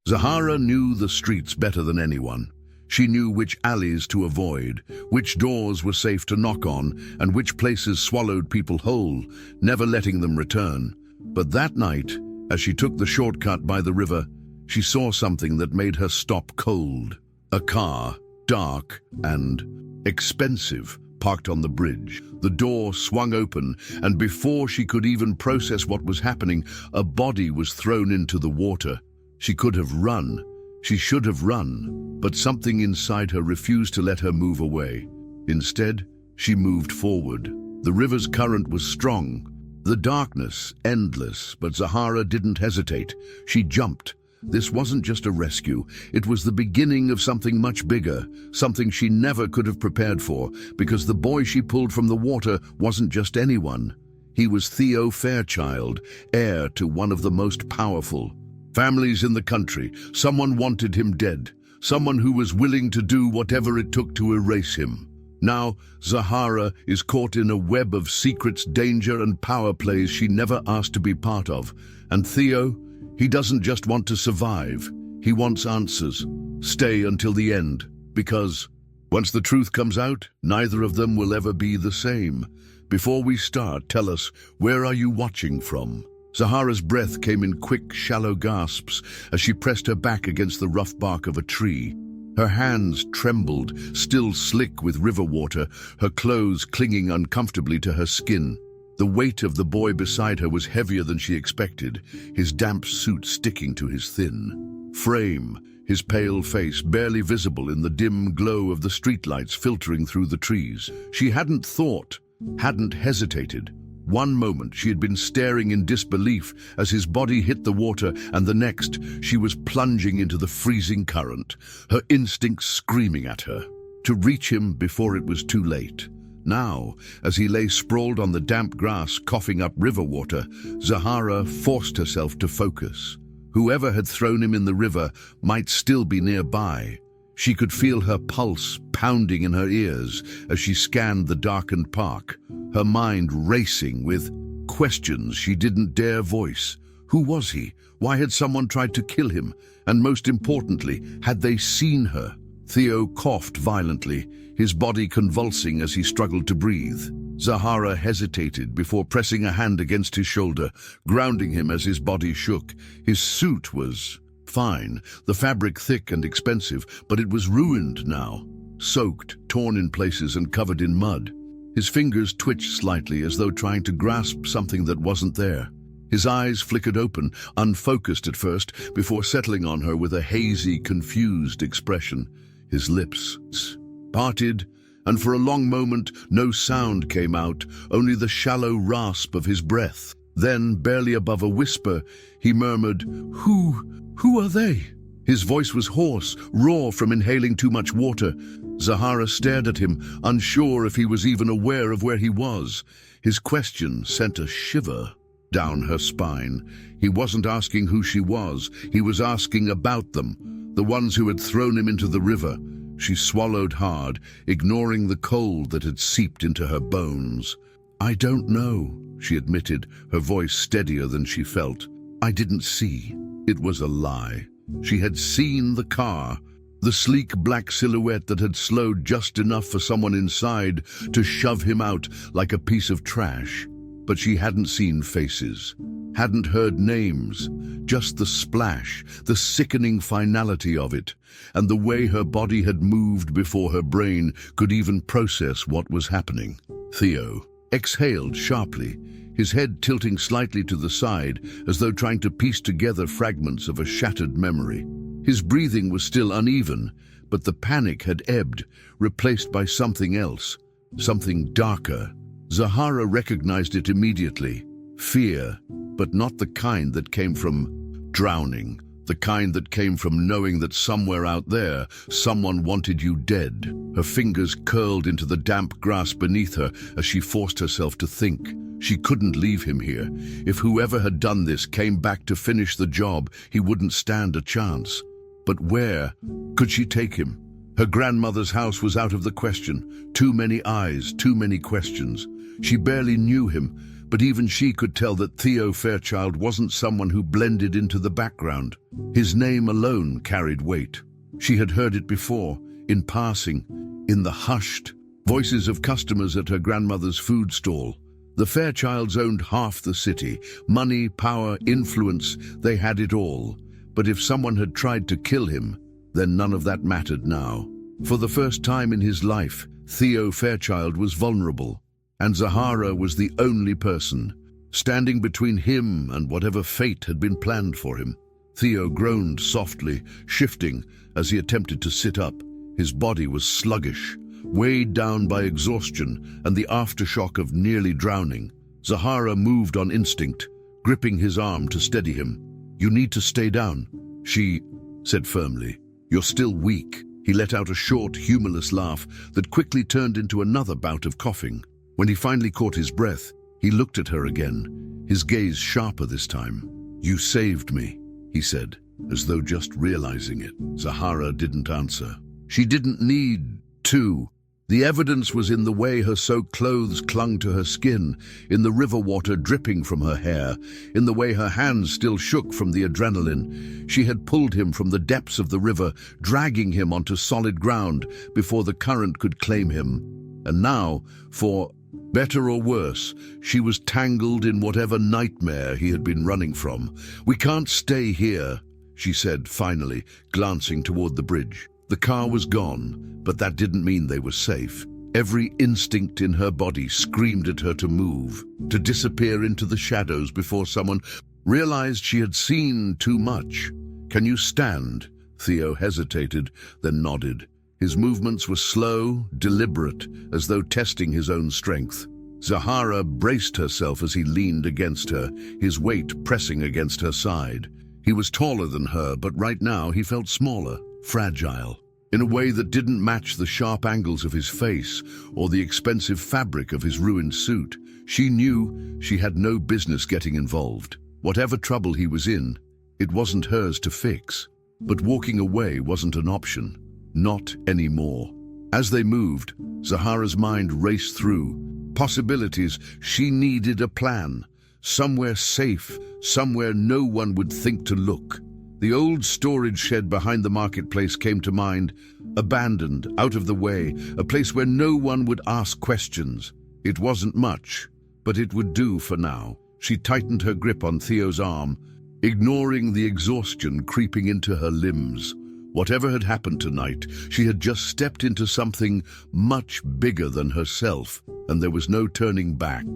Zahara knew the streets better than anyone. She knew which alleys to avoid, which doors were safe to knock on, and which places swallowed people whole, never letting them return. But that night, as she took the shortcut by the river, she saw something that made her stop cold. A car, dark and expensive, parked on the bridge. The door swung open, and before she could even process what was happening, a body was thrown into the water. She could have run. She should have run, but something inside her refused to let her move away. Instead, she moved forward. The river's current was strong, the darkness endless, but Zahara didn't hesitate. She jumped. This wasn't just a rescue. It was the beginning of something much bigger, something she never could have prepared for, because the boy she pulled from the water wasn't just anyone. He was Theo Fairchild, heir to one of the most powerful families in the country. Someone wanted him dead, someone who was willing to do whatever it took to erase him. Now, Zahara is caught in a web of secrets, danger, and power plays she never asked to be part of. And Theo, he doesn't just want to survive, he wants answers. Stay until the end, because once the truth comes out, neither of them will ever be the same. Before we start, tell us, where are you watching from? Zahara's breath came in quick, shallow gasps as she pressed her back against the rough bark of a tree. Her hands trembled, still slick with river water, her clothes clinging uncomfortably to her skin. The weight of the boy beside her was heavier than she expected, his damp suit sticking to his thin frame, his pale face barely visible in the dim glow of the streetlights filtering through the trees. She hadn't thought, hadn't hesitated. One moment she had been staring in disbelief as his body hit the water, and the next she was plunging into the freezing current, her instincts screaming at her to reach him before it was too late. Now, as he lay sprawled on the damp grass coughing up river water, Zahara forced herself to focus. Whoever had thrown him in the river might still be nearby. She could feel her pulse pounding in her ears as she scanned the darkened park, her mind racing with questions she didn't dare voice. Who was he? Why had someone tried to kill him? And most importantly, had they seen her? Theo coughed violently, his body convulsing as he struggled to breathe. Zahara hesitated before pressing a hand against his shoulder, grounding him as his body shook. His suit was fine, the fabric thick and expensive, but it was ruined now, soaked, torn in places and covered in mud. His fingers twitched slightly as though trying to grasp something that wasn't there. His eyes flickered open, unfocused at first, before settling on her with a hazy, confused expression. His lips parted, and for a long moment no sound came out, only the shallow rasp of his breath. Then, barely above a whisper, he murmured, Who are they?" His voice was hoarse, raw from inhaling too much water. Zahara stared at him, unsure if he was even aware of where he was. His question sent a shiver down her spine. He wasn't asking who she was, he was asking about them, the ones who had thrown him into the river. She swallowed hard, ignoring the cold that had seeped into her bones. "I don't know," she admitted, her voice steadier than she felt. "I didn't see." It was a lie. She had seen the car, the sleek black silhouette that had slowed just enough for someone inside to shove him out like a piece of trash. But she hadn't seen faces, hadn't heard names, just the splash, the sickening finality of it, and the way her body had moved before her brain could even process what was happening. Theo exhaled sharply, his head tilting slightly to the side as though trying to piece together fragments of a shattered memory. His breathing was still uneven, but the panic had ebbed, replaced by something else, something darker. Zahara recognized it immediately. Fear, but not the kind that came from drowning, the kind that came from knowing that somewhere out there, someone wanted you dead. Her fingers curled into the damp grass beneath her as she forced herself to think. She couldn't leave him here. If whoever had done this came back to finish the job, he wouldn't stand a chance. But where could she take him? Her grandmother's house was out of the question. Too many eyes, too many questions. She barely knew him, but even she could tell that Theo Fairchild wasn't someone who blended into the background. His name alone carried weight. She had heard it before, in passing, in the hushed voices of customers at her grandmother's food stall. The Fairchilds owned half the city. Money, power, influence, they had it all. But if someone had tried to kill him, then none of that mattered now. For the first time in his life, Theo Fairchild was vulnerable, and Zahara was the only person standing between him and whatever fate had been planned for him. Theo groaned softly, shifting as he attempted to sit up. His body was sluggish, weighed down by exhaustion and the aftershock of nearly drowning. Zahara moved on instinct, gripping his arm to steady him. "You need to stay down," she said firmly. "You're still weak." He let out a short, humorless laugh that quickly turned into another bout of coughing. When he finally caught his breath, he looked at her again, his gaze sharper this time. "You saved me," he said, as though just realizing it. Zahara didn't answer. She didn't need to. The evidence was in the way her soaked clothes clung to her skin, in the river water dripping from her hair, in the way her hands still shook from the adrenaline. She had pulled him from the depths of the river, dragging him onto solid ground before the current could claim him. And now, for better or worse, she was tangled in whatever nightmare he had been running from. "We can't stay here," she said finally, glancing toward the bridge. The car was gone, but that didn't mean they were safe. Every instinct in her body screamed at her to move, to disappear into the shadows before someone realized she had seen too much. "Can you stand?" Theo hesitated, then nodded. His movements were slow, deliberate, as though testing his own strength. Zahara braced herself as he leaned against her, his weight pressing against her side. He was taller than her, but right now he felt smaller, fragile, in a way that didn't match the sharp angles of his face or the expensive fabric of his ruined suit. She knew she had no business getting involved. Whatever trouble he was in, it wasn't hers to fix. But walking away wasn't an option. Not anymore. As they moved, Zahara's mind raced through possibilities. She needed a plan. Somewhere safe, somewhere no one would think to look. The old storage shed behind the marketplace came to mind, abandoned, out of the way, a place where no one would ask questions. It wasn't much, but it would do for now. She tightened her grip on Theo's arm, ignoring the exhaustion creeping into her limbs. Whatever had happened tonight, she had just stepped into something much bigger than herself, and there was no turning back.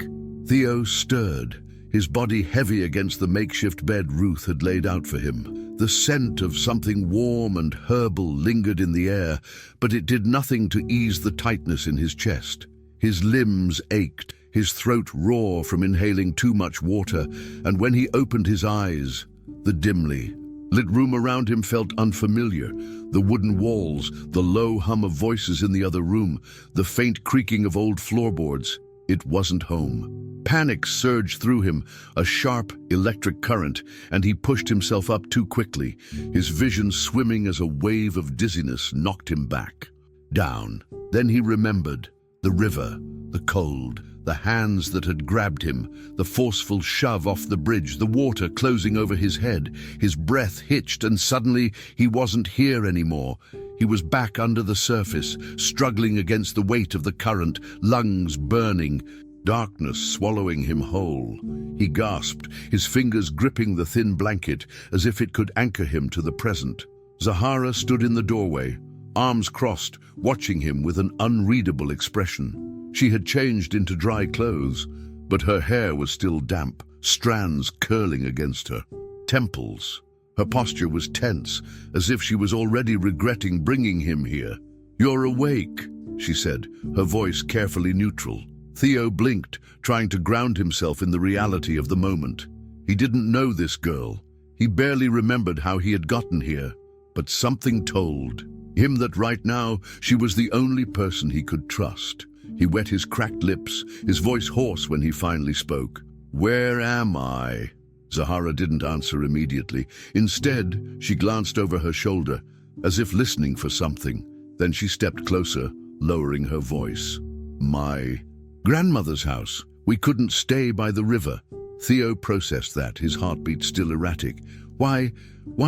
Theo stirred, his body heavy against the makeshift bed Ruth had laid out for him. The scent of something warm and herbal lingered in the air, but it did nothing to ease the tightness in his chest. His limbs ached, his throat raw from inhaling too much water, and when he opened his eyes, the dimly lit room around him felt unfamiliar. The wooden walls, the low hum of voices in the other room, the faint creaking of old floorboards. It wasn't home. Panic surged through him, a sharp electric current, and he pushed himself up too quickly. His vision swimming as a wave of dizziness knocked him back. Down. Then he remembered. The river, the cold, the hands that had grabbed him, the forceful shove off the bridge, the water closing over his head. His breath hitched, and suddenly he wasn't here anymore. He was back under the surface, struggling against the weight of the current, lungs burning, darkness swallowing him whole. He gasped, his fingers gripping the thin blanket as if it could anchor him to the present. Zahara stood in the doorway, arms crossed, watching him with an unreadable expression. She had changed into dry clothes, but her hair was still damp, strands curling against her temples. Her posture was tense, as if she was already regretting bringing him here. "You're awake," she said, her voice carefully neutral. Theo blinked, trying to ground himself in the reality of the moment. He didn't know this girl. He barely remembered how he had gotten here, but something told him that right now she was the only person he could trust. He wet his cracked lips, his voice hoarse when he finally spoke. "Where am I?" Zahara didn't answer immediately. Instead, she glanced over her shoulder, as if listening for something. Then she stepped closer, lowering her voice. "My grandmother's house. We couldn't stay by the river. Theo processed that, his heartbeat still erratic. Why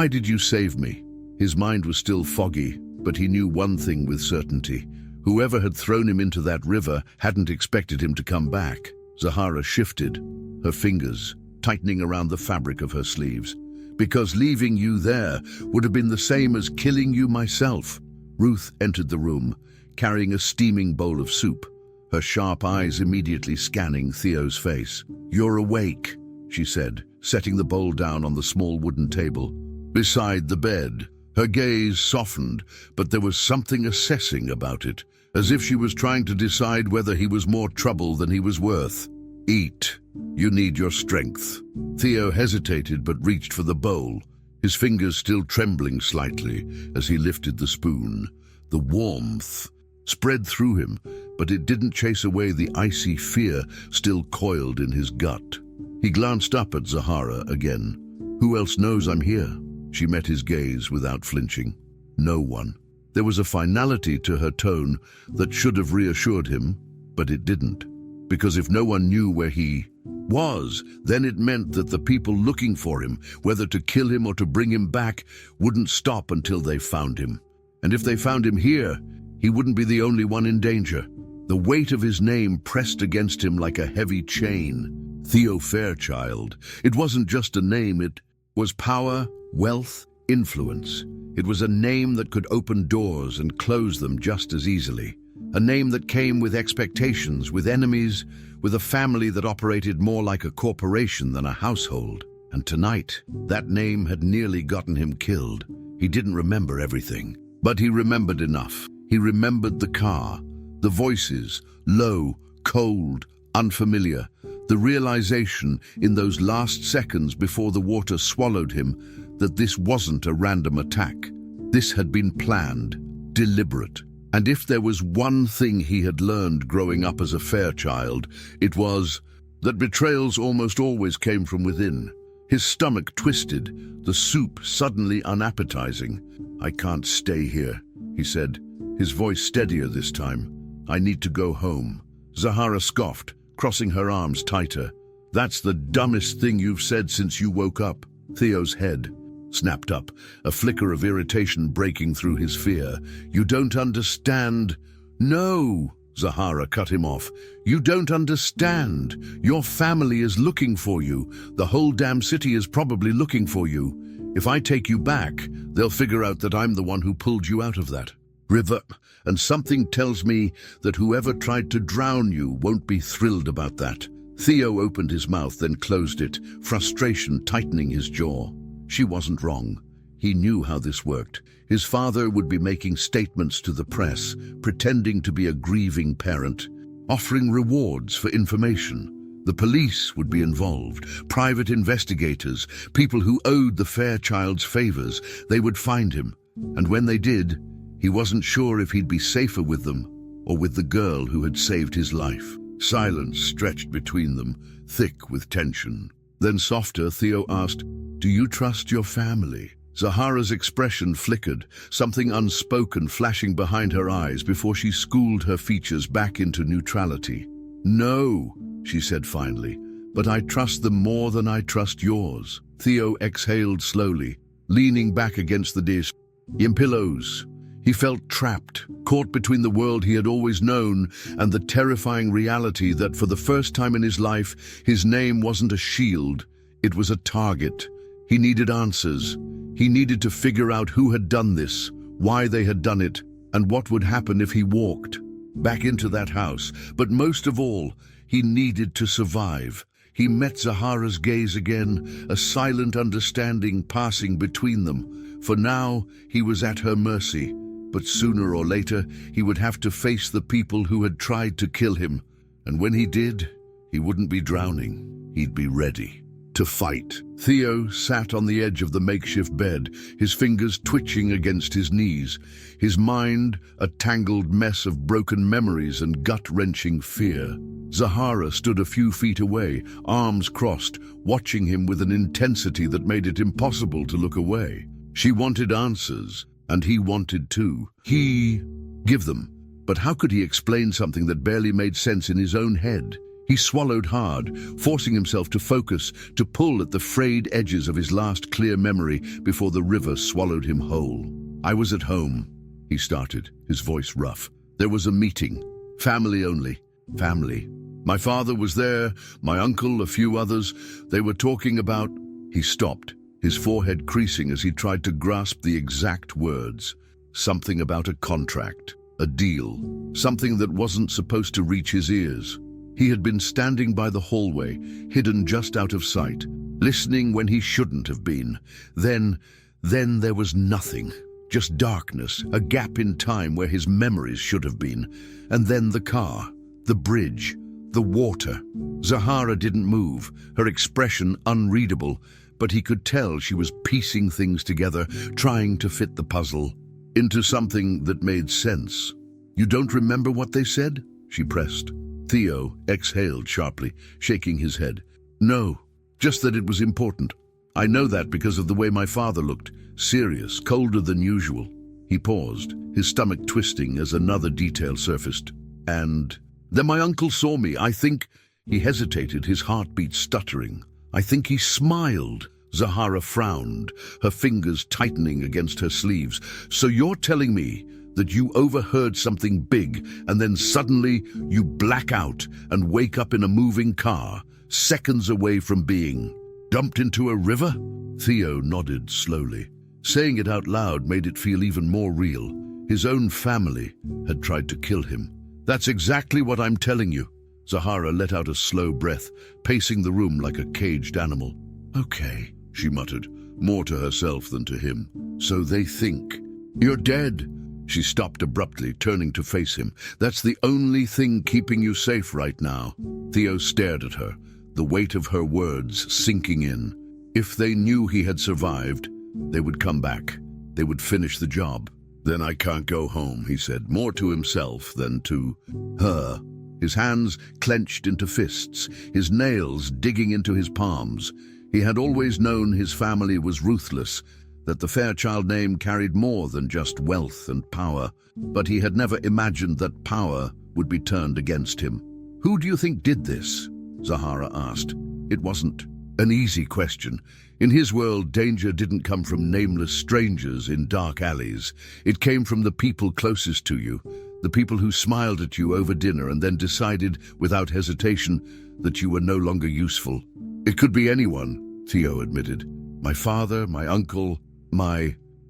did you save me? His mind was still foggy, but he knew one thing with certainty. Whoever had thrown him into that river hadn't expected him to come back. Zahara shifted, her fingers tightening around the fabric of her sleeves. Because leaving you there would have been the same as killing you myself. Ruth entered the room, carrying a steaming bowl of soup, her sharp eyes immediately scanning Theo's face. "You're awake," she said, setting the bowl down on the small wooden table beside the bed. Her gaze softened, but there was something assessing about it, as if she was trying to decide whether he was more trouble than he was worth. "Eat. You need your strength." Theo hesitated but reached for the bowl, his fingers still trembling slightly as he lifted the spoon. The warmth spread through him, but it didn't chase away the icy fear still coiled in his gut. He glanced up at Zahara again. "Who else knows I'm here?" She met his gaze without flinching. "No one." There was a finality to her tone that should have reassured him, but it didn't. Because if no one knew where he was, then it meant that the people looking for him, whether to kill him or to bring him back, wouldn't stop until they found him. And if they found him here, he wouldn't be the only one in danger. The weight of his name pressed against him like a heavy chain. Theo Fairchild. It wasn't just a name, it was power, wealth, influence. It was a name that could open doors and close them just as easily. A name that came with expectations, with enemies, with a family that operated more like a corporation than a household. And tonight, that name had nearly gotten him killed. He didn't remember everything, but he remembered enough. He remembered the car, the voices, low, cold, unfamiliar. The realization in those last seconds before the water swallowed him that this wasn't a random attack. This had been planned, deliberate. And if there was one thing he had learned growing up as a Fairchild, it was that betrayals almost always came from within. His stomach twisted, the soup suddenly unappetizing. "I can't stay here," he said, his voice steadier this time. "I need to go home." Zahara scoffed, crossing her arms tighter. "That's the dumbest thing you've said since you woke up." Theo's head snapped up, a flicker of irritation breaking through his fear. "You don't understand." "No," Zahara cut him off. "You don't understand. Your family is looking for you. The whole damn city is probably looking for you. If I take you back, they'll figure out that I'm the one who pulled you out of that river, and something tells me that whoever tried to drown you won't be thrilled about that." Theo opened his mouth, then closed it, frustration tightening his jaw. She wasn't wrong. He knew how this worked. His father would be making statements to the press, pretending to be a grieving parent, offering rewards for information. The police would be involved, private investigators, people who owed the Fairchilds favors. They would find him, and when they did, he wasn't sure if he'd be safer with them or with the girl who had saved his life. Silence stretched between them, thick with tension. Then softer, Theo asked, "Do you trust your family?" Zahara's expression flickered, something unspoken flashing behind her eyes before she schooled her features back into neutrality. "No," she said finally, "but I trust them more than I trust yours." Theo exhaled slowly, leaning back against the desk. In pillows, he felt trapped, caught between the world he had always known and the terrifying reality that for the first time in his life, his name wasn't a shield, it was a target. He needed answers. He needed to figure out who had done this, why they had done it, and what would happen if he walked back into that house. But most of all, he needed to survive. He met Zahara's gaze again, a silent understanding passing between them. For now, he was at her mercy. But sooner or later, he would have to face the people who had tried to kill him. And when he did, he wouldn't be drowning. He'd be ready to fight. Theo sat on the edge of the makeshift bed, his fingers twitching against his knees, his mind a tangled mess of broken memories and gut-wrenching fear. Zahara stood a few feet away, arms crossed, watching him with an intensity that made it impossible to look away. She wanted answers, and he wanted to. Give them. But how could he explain something that barely made sense in his own head? He swallowed hard, forcing himself to focus, to pull at the frayed edges of his last clear memory before the river swallowed him whole. "I was at home," he started, his voice rough. "There was a meeting. Family only. Family. My father was there, my uncle, a few others. They were talking about—" He stopped, his forehead creasing as he tried to grasp the exact words. Something about a contract, a deal, something that wasn't supposed to reach his ears. He had been standing by the hallway, hidden just out of sight, listening when he shouldn't have been. Then there was nothing, just darkness, a gap in time where his memories should have been. And then the car, the bridge, the water. Zahara didn't move, her expression unreadable, but he could tell she was piecing things together, trying to fit the puzzle into something that made sense. "You don't remember what they said?" she pressed. Theo exhaled sharply, shaking his head. "No, just that it was important. I know that because of the way my father looked, serious, colder than usual." He paused, his stomach twisting as another detail surfaced. "And then my uncle saw me. I think—" He hesitated, his heartbeat stuttering. "I think he smiled." Zahara frowned, her fingers tightening against her sleeves. "So you're telling me that you overheard something big and then suddenly you black out and wake up in a moving car, seconds away from being dumped into a river?" Theo nodded slowly. Saying it out loud made it feel even more real. His own family had tried to kill him. "That's exactly what I'm telling you." Zahara let out a slow breath, pacing the room like a caged animal. "Okay," she muttered, more to herself than to him. "So they think you're dead." She stopped abruptly, turning to face him. "That's the only thing keeping you safe right now." Theo stared at her, the weight of her words sinking in. If they knew he had survived, they would come back. They would finish the job. "Then I can't go home," he said, more to himself than to her. His hands clenched into fists, his nails digging into his palms. He had always known his family was ruthless, that the Fairchild name carried more than just wealth and power, but he had never imagined that power would be turned against him. "Who do you think did this?" Zahara asked. It wasn't an easy question. In his world, danger didn't come from nameless strangers in dark alleys. It came from the people closest to you, the people who smiled at you over dinner and then decided, without hesitation, that you were no longer useful. "It could be anyone," Theo admitted. "My father, my uncle,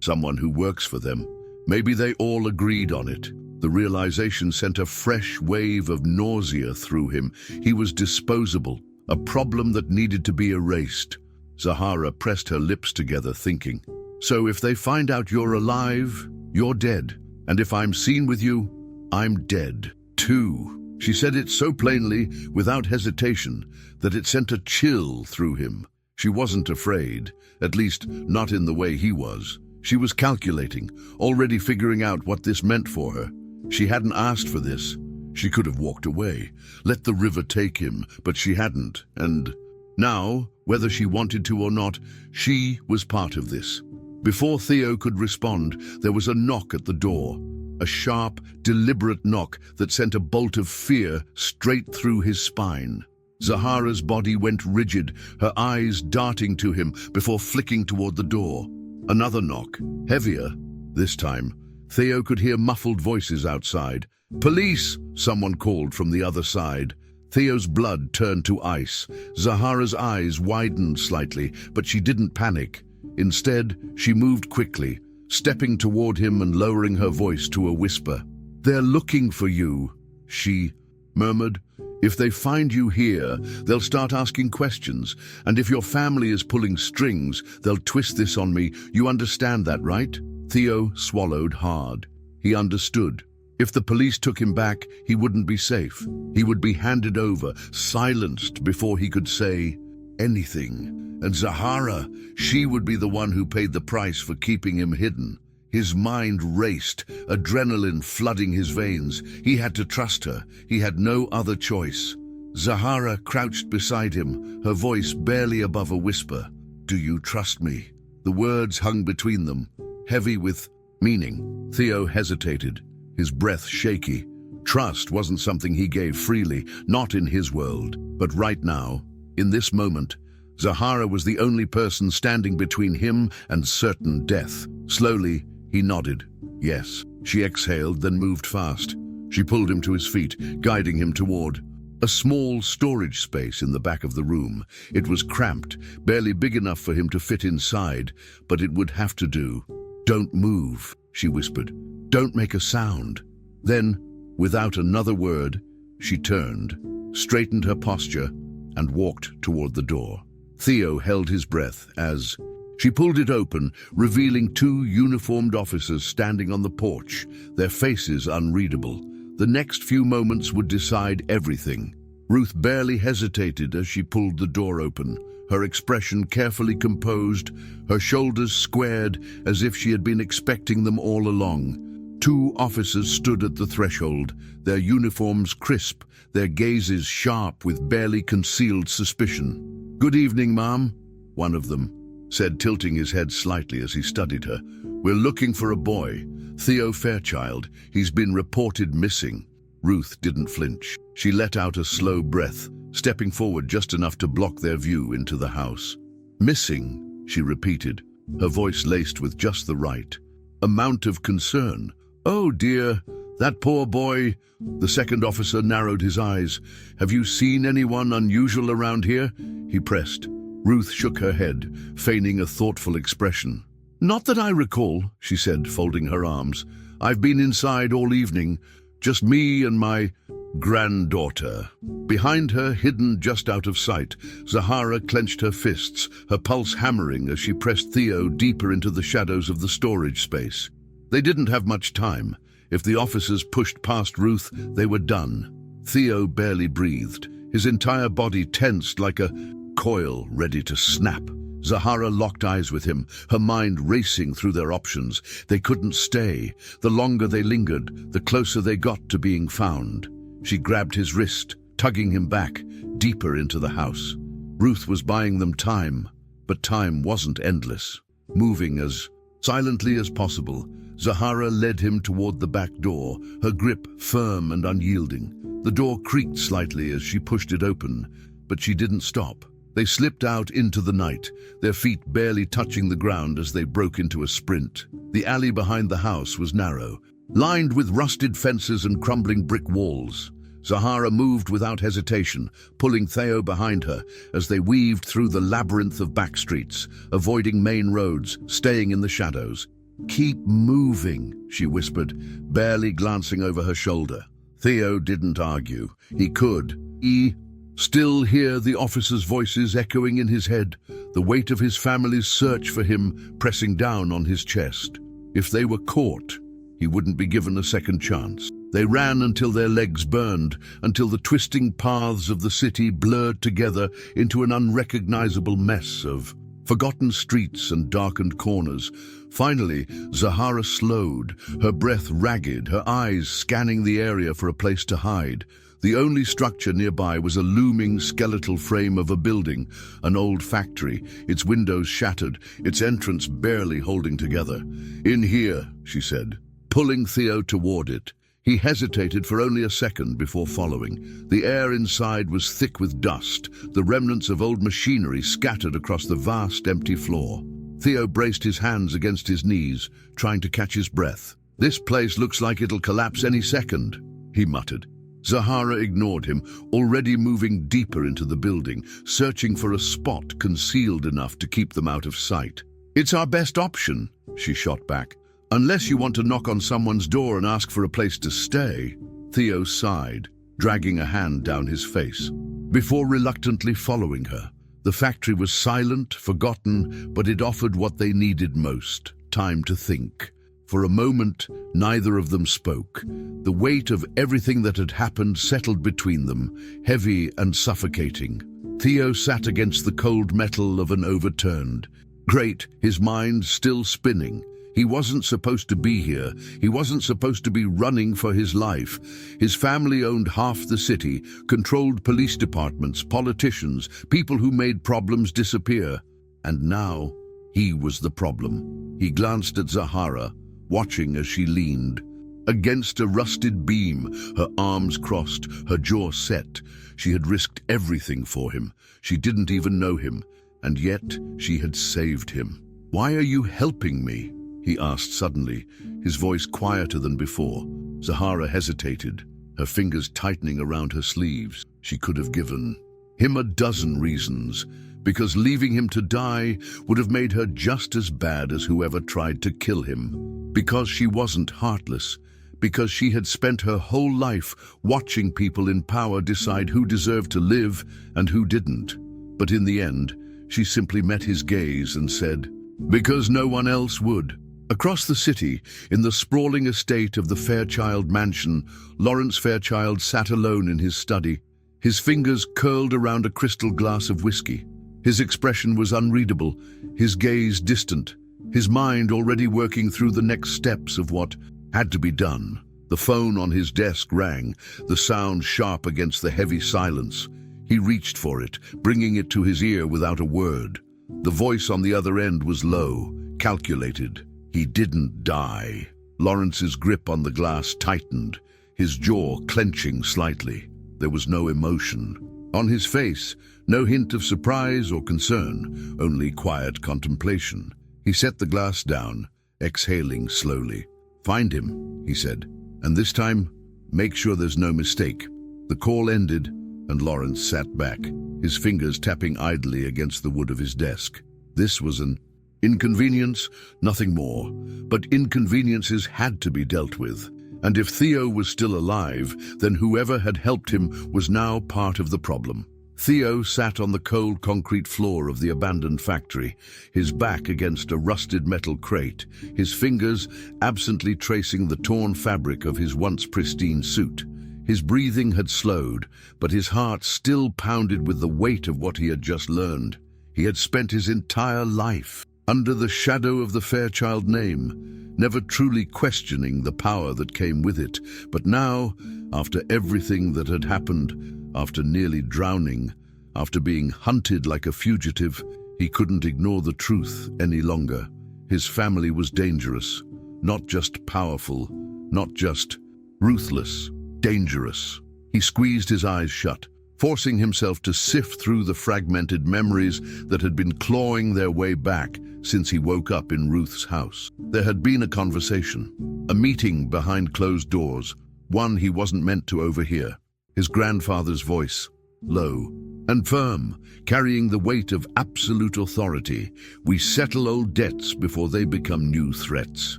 someone who works for them. Maybe they all agreed on it." The realization sent a fresh wave of nausea through him. He was disposable, a problem that needed to be erased. Zahara pressed her lips together, thinking, "So if they find out you're alive, you're dead. And if I'm seen with you, I'm dead, too." She said it so plainly, without hesitation, that it sent a chill through him. She wasn't afraid, at least not in the way he was. She was calculating, already figuring out what this meant for her. She hadn't asked for this. She could have walked away, let the river take him, but she hadn't. And now, whether she wanted to or not, she was part of this. Before Theo could respond, there was a knock at the door. A sharp, deliberate knock that sent a bolt of fear straight through his spine. Zahara's body went rigid, her eyes darting to him before flicking toward the door. Another knock, heavier. This time, Theo could hear muffled voices outside. "Police!" someone called from the other side. Theo's blood turned to ice. Zahara's eyes widened slightly, but she didn't panic. Instead, she moved quickly, stepping toward him and lowering her voice to a whisper. "They're looking for you," she murmured. "If they find you here, they'll start asking questions, and if your family is pulling strings, they'll twist this on me. You understand that, right?" Theo swallowed hard. He understood. If the police took him back, he wouldn't be safe. He would be handed over, silenced before he could say anything. And Zahara, she would be the one who paid the price for keeping him hidden. His mind raced, adrenaline flooding his veins. He had to trust her. He had no other choice. Zahara crouched beside him, her voice barely above a whisper. "Do you trust me?" The words hung between them, heavy with meaning. Theo hesitated, his breath shaky. Trust wasn't something he gave freely, not in his world. But right now, in this moment, Zahara was the only person standing between him and certain death. Slowly, he nodded. Yes. She exhaled, then moved fast. She pulled him to his feet, guiding him toward a small storage space in the back of the room. It was cramped, barely big enough for him to fit inside, but it would have to do. "Don't move," she whispered. "Don't make a sound." Then, without another word, she turned, straightened her posture, and walked toward the door. Theo held his breath as she pulled it open, revealing two uniformed officers standing on the porch, their faces unreadable. The next few moments would decide everything. Ruth barely hesitated as she pulled the door open, her expression carefully composed, her shoulders squared as if she had been expecting them all along. Two officers stood at the threshold, their uniforms crisp, their gazes sharp with barely concealed suspicion. "Good evening, ma'am," one of them said, tilting his head slightly as he studied her. "We're looking for a boy, Theo Fairchild. He's been reported missing." Ruth didn't flinch. She let out a slow breath, stepping forward just enough to block their view into the house. "Missing," she repeated, her voice laced with just the right amount of concern. "Oh dear, that poor boy." The second officer narrowed his eyes. "Have you seen anyone unusual around here?" he pressed. Ruth shook her head, feigning a thoughtful expression. "Not that I recall," she said, folding her arms. "I've been inside all evening, just me and my granddaughter." Behind her, hidden just out of sight, Zahara clenched her fists, her pulse hammering as she pressed Theo deeper into the shadows of the storage space. They didn't have much time. If the officers pushed past Ruth, they were done. Theo barely breathed, his entire body tensed like a coil ready to snap. Zahara locked eyes with him, her mind racing through their options. They couldn't stay. The longer they lingered, the closer they got to being found. She grabbed his wrist, tugging him back, deeper into the house. Ruth was buying them time, but time wasn't endless. Moving as silently as possible, Zahara led him toward the back door, her grip firm and unyielding. The door creaked slightly as she pushed it open, but she didn't stop. They slipped out into the night, their feet barely touching the ground as they broke into a sprint. The alley behind the house was narrow, lined with rusted fences and crumbling brick walls. Zahara moved without hesitation, pulling Theo behind her as they weaved through the labyrinth of back streets, avoiding main roads, staying in the shadows. "Keep moving," she whispered, barely glancing over her shoulder. Theo didn't argue. He could. He still hear the officers' voices echoing in his head, the weight of his family's search for him pressing down on his chest. If they were caught, he wouldn't be given a second chance. They ran until their legs burned, until the twisting paths of the city blurred together into an unrecognizable mess of forgotten streets and darkened corners. Finally, Zahara slowed, her breath ragged, her eyes scanning the area for a place to hide. The only structure nearby was a looming skeletal frame of a building, an old factory, its windows shattered, its entrance barely holding together. "In here," she said, pulling Theo toward it. He hesitated for only a second before following. The air inside was thick with dust, the remnants of old machinery scattered across the vast, empty floor. Theo braced his hands against his knees, trying to catch his breath. "This place looks like it'll collapse any second," he muttered. Zahara ignored him, already moving deeper into the building, searching for a spot concealed enough to keep them out of sight. "It's our best option," she shot back. "Unless you want to knock on someone's door and ask for a place to stay." Theo sighed, dragging a hand down his face, before reluctantly following her. The factory was silent, forgotten, but it offered what they needed most: time to think. For a moment, neither of them spoke. The weight of everything that had happened settled between them, heavy and suffocating. Theo sat against the cold metal of an overturned grate, his mind still spinning. He wasn't supposed to be here. He wasn't supposed to be running for his life. His family owned half the city, controlled police departments, politicians, people who made problems disappear. And now, he was the problem. He glanced at Zahara, watching as she leaned, against a rusted beam, her arms crossed, her jaw set. She had risked everything for him. She didn't even know him, and yet she had saved him. "Why are you helping me?" he asked suddenly, his voice quieter than before. Zahara hesitated, her fingers tightening around her sleeves. She could have given him a dozen reasons, because leaving him to die would have made her just as bad as whoever tried to kill him. Because she wasn't heartless, because she had spent her whole life watching people in power decide who deserved to live and who didn't. But in the end, she simply met his gaze and said, "Because no one else would." Across the city, in the sprawling estate of the Fairchild mansion, Lawrence Fairchild sat alone in his study, his fingers curled around a crystal glass of whiskey. His expression was unreadable, his gaze distant, his mind already working through the next steps of what had to be done. The phone on his desk rang, the sound sharp against the heavy silence. He reached for it, bringing it to his ear without a word. The voice on the other end was low, calculated. "He didn't die." Lawrence's grip on the glass tightened, his jaw clenching slightly. There was no emotion. On his face, no hint of surprise or concern, only quiet contemplation. He set the glass down, exhaling slowly. "Find him," he said, "and this time, make sure there's no mistake." The call ended, and Lawrence sat back, his fingers tapping idly against the wood of his desk. This was an inconvenience, nothing more, but inconveniences had to be dealt with. And if Theo was still alive, then whoever had helped him was now part of the problem. Theo sat on the cold concrete floor of the abandoned factory, his back against a rusted metal crate, his fingers absently tracing the torn fabric of his once pristine suit. His breathing had slowed, but his heart still pounded with the weight of what he had just learned. He had spent his entire life under the shadow of the Fairchild name, never truly questioning the power that came with it. But now, after everything that had happened, after nearly drowning, after being hunted like a fugitive, he couldn't ignore the truth any longer. His family was dangerous, not just powerful, not just ruthless, dangerous. He squeezed his eyes shut, forcing himself to sift through the fragmented memories that had been clawing their way back since he woke up in Ruth's house. There had been a conversation, a meeting behind closed doors, one he wasn't meant to overhear. His grandfather's voice, low and firm, carrying the weight of absolute authority. "We settle old debts before they become new threats."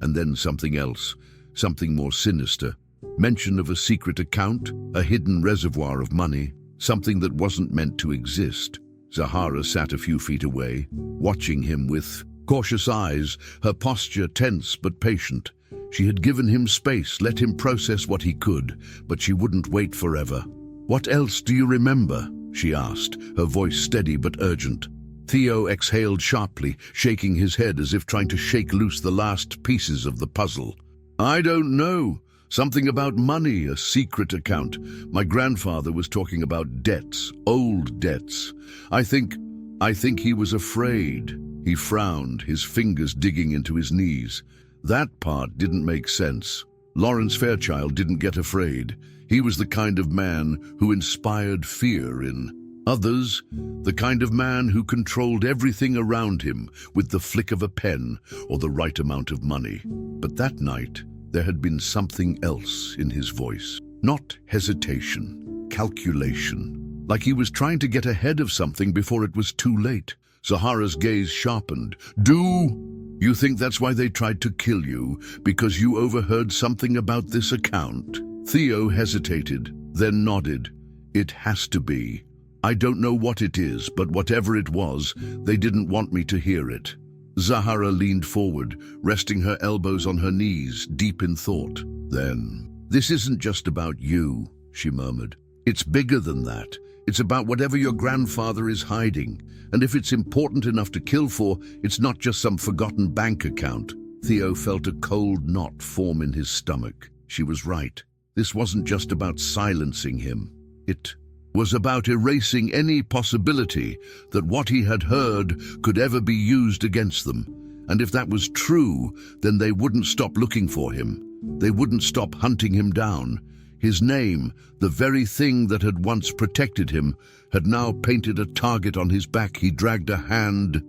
And then something else, something more sinister. Mention of a secret account, a hidden reservoir of money, something that wasn't meant to exist. Zahara sat a few feet away, watching him with cautious eyes, her posture tense but patient. She had given him space, let him process what he could, but she wouldn't wait forever. "What else do you remember?" she asked, her voice steady but urgent. Theo exhaled sharply, shaking his head as if trying to shake loose the last pieces of the puzzle. "I don't know. Something about money, a secret account. My grandfather was talking about debts, old debts. I think he was afraid." He frowned, his fingers digging into his knees. That part didn't make sense. Lawrence Fairchild didn't get afraid. He was the kind of man who inspired fear in others, the kind of man who controlled everything around him with the flick of a pen or the right amount of money. But that night, there had been something else in his voice. Not hesitation, calculation. Like he was trying to get ahead of something before it was too late. Zahara's gaze sharpened. You think that's why they tried to kill you? Because you overheard something about this account?" Theo hesitated, then nodded. "It has to be. I don't know what it is, but whatever it was, they didn't want me to hear it." Zahara leaned forward, resting her elbows on her knees, deep in thought. "Then, this isn't just about you," she murmured. "It's bigger than that. It's about whatever your grandfather is hiding. And if it's important enough to kill for, it's not just some forgotten bank account." Theo felt a cold knot form in his stomach. She was right. This wasn't just about silencing him. It was about erasing any possibility that what he had heard could ever be used against them. And if that was true, then they wouldn't stop looking for him. They wouldn't stop hunting him down. His name, the very thing that had once protected him, had now painted a target on his back. He dragged a hand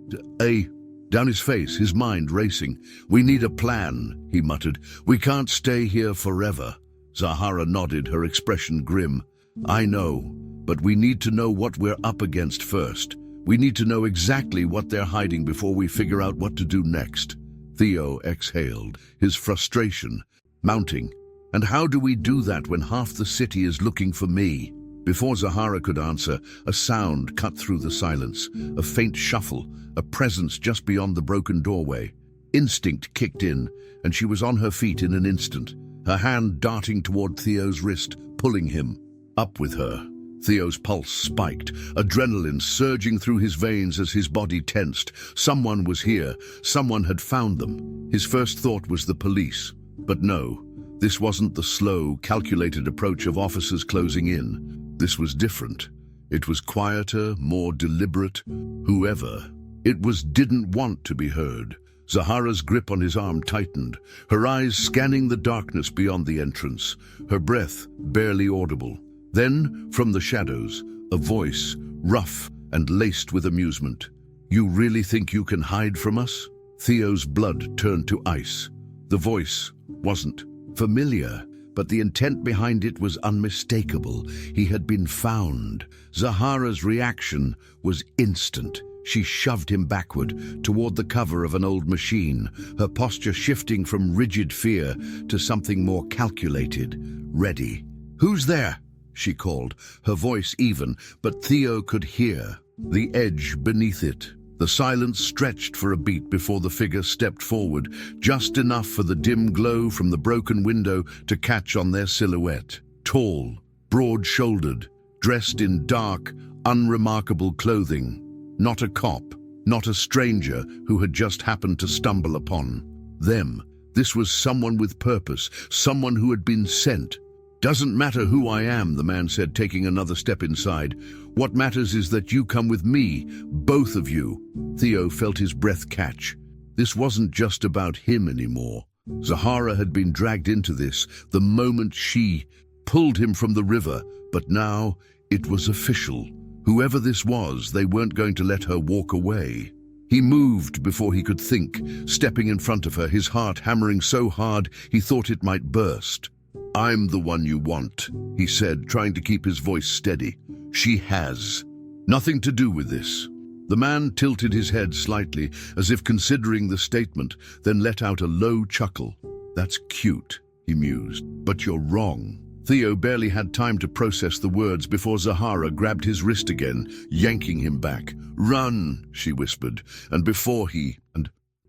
down his face, his mind racing. "We need a plan," he muttered. "We can't stay here forever." Zahara nodded, her expression grim. "I know, but we need to know what we're up against first. We need to know exactly what they're hiding before we figure out what to do next." Theo exhaled, his frustration mounting. "And how do we do that when half the city is looking for me?" Before Zahara could answer, a sound cut through the silence, a faint shuffle, a presence just beyond the broken doorway. Instinct kicked in, and she was on her feet in an instant, her hand darting toward Theo's wrist, pulling him up with her. Theo's pulse spiked, adrenaline surging through his veins as his body tensed. Someone was here, someone had found them. His first thought was the police. But no, this wasn't the slow, calculated approach of officers closing in. This was different. It was quieter, more deliberate. Whoever it was didn't want to be heard. Zahara's grip on his arm tightened, her eyes scanning the darkness beyond the entrance, her breath barely audible. Then, from the shadows, a voice, rough and laced with amusement. "You really think you can hide from us?" Theo's blood turned to ice. The voice wasn't familiar, but the intent behind it was unmistakable. He had been found. Zahara's reaction was instant. She shoved him backward, toward the cover of an old machine, her posture shifting from rigid fear to something more calculated, ready. "Who's there?" she called, her voice even, but Theo could hear the edge beneath it. The silence stretched for a beat before the figure stepped forward, just enough for the dim glow from the broken window to catch on their silhouette. Tall, broad-shouldered, dressed in dark, unremarkable clothing. Not a cop, not a stranger who had just happened to stumble upon them. This was someone with purpose, someone who had been sent. "Doesn't matter who I am," the man said, taking another step inside. "What matters is that you come with me, both of you." Theo felt his breath catch. This wasn't just about him anymore. Zahara had been dragged into this the moment she pulled him from the river, but now it was official. Whoever this was, they weren't going to let her walk away. He moved before he could think, stepping in front of her, his heart hammering so hard he thought it might burst. "I'm the one you want," he said, trying to keep his voice steady. "She has nothing to do with this." The man tilted his head slightly, as if considering the statement, then let out a low chuckle. "That's cute," he mused, "but you're wrong." Theo barely had time to process the words before Zahara grabbed his wrist again, yanking him back. "Run," she whispered, and before he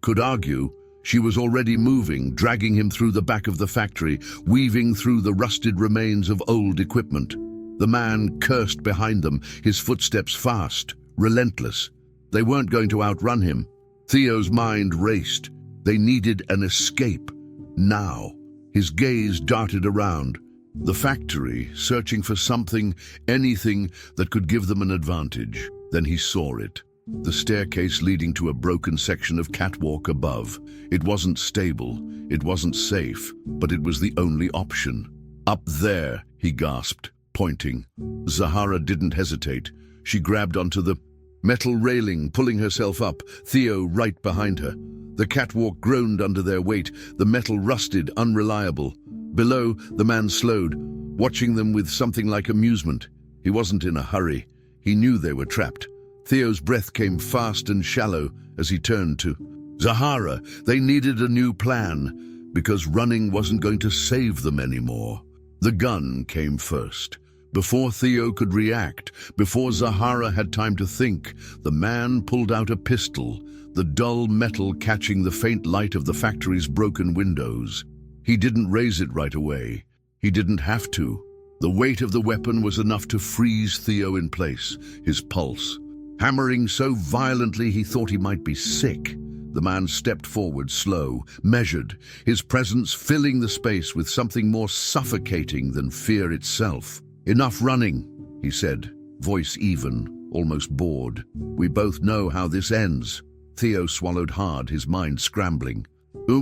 could argue, she was already moving, dragging him through the back of the factory, weaving through the rusted remains of old equipment. The man cursed behind them, his footsteps fast, relentless. They weren't going to outrun him. Theo's mind raced. They needed an escape. Now. His gaze darted around. The factory, searching for something, anything that could give them an advantage. Then he saw it. The staircase leading to a broken section of catwalk above. It wasn't stable, it wasn't safe, but it was the only option. "Up there," he gasped, pointing. Zahara didn't hesitate. She grabbed onto the metal railing, pulling herself up, Theo right behind her. The catwalk groaned under their weight, the metal rusted, unreliable. Below, the man slowed, watching them with something like amusement. He wasn't in a hurry. He knew they were trapped. Theo's breath came fast and shallow as he turned to Zahara. They needed a new plan, because running wasn't going to save them anymore. The gun came first. Before Theo could react, before Zahara had time to think, the man pulled out a pistol, the dull metal catching the faint light of the factory's broken windows. He didn't raise it right away. He didn't have to. The weight of the weapon was enough to freeze Theo in place, his pulse hammering so violently he thought he might be sick. The man stepped forward, slow, measured, his presence filling the space with something more suffocating than fear itself. "Enough running," he said, voice even, almost bored. "We both know how this ends." Theo swallowed hard, his mind scrambling.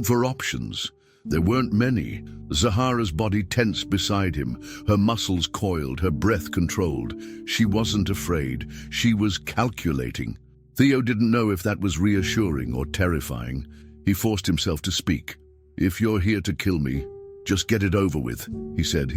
For options. There weren't many. Zahara's body tense beside him, her muscles coiled, her breath controlled. She wasn't afraid. She was calculating. Theo didn't know if that was reassuring or terrifying. He forced himself to speak. "If you're here to kill me, just get it over with," he said,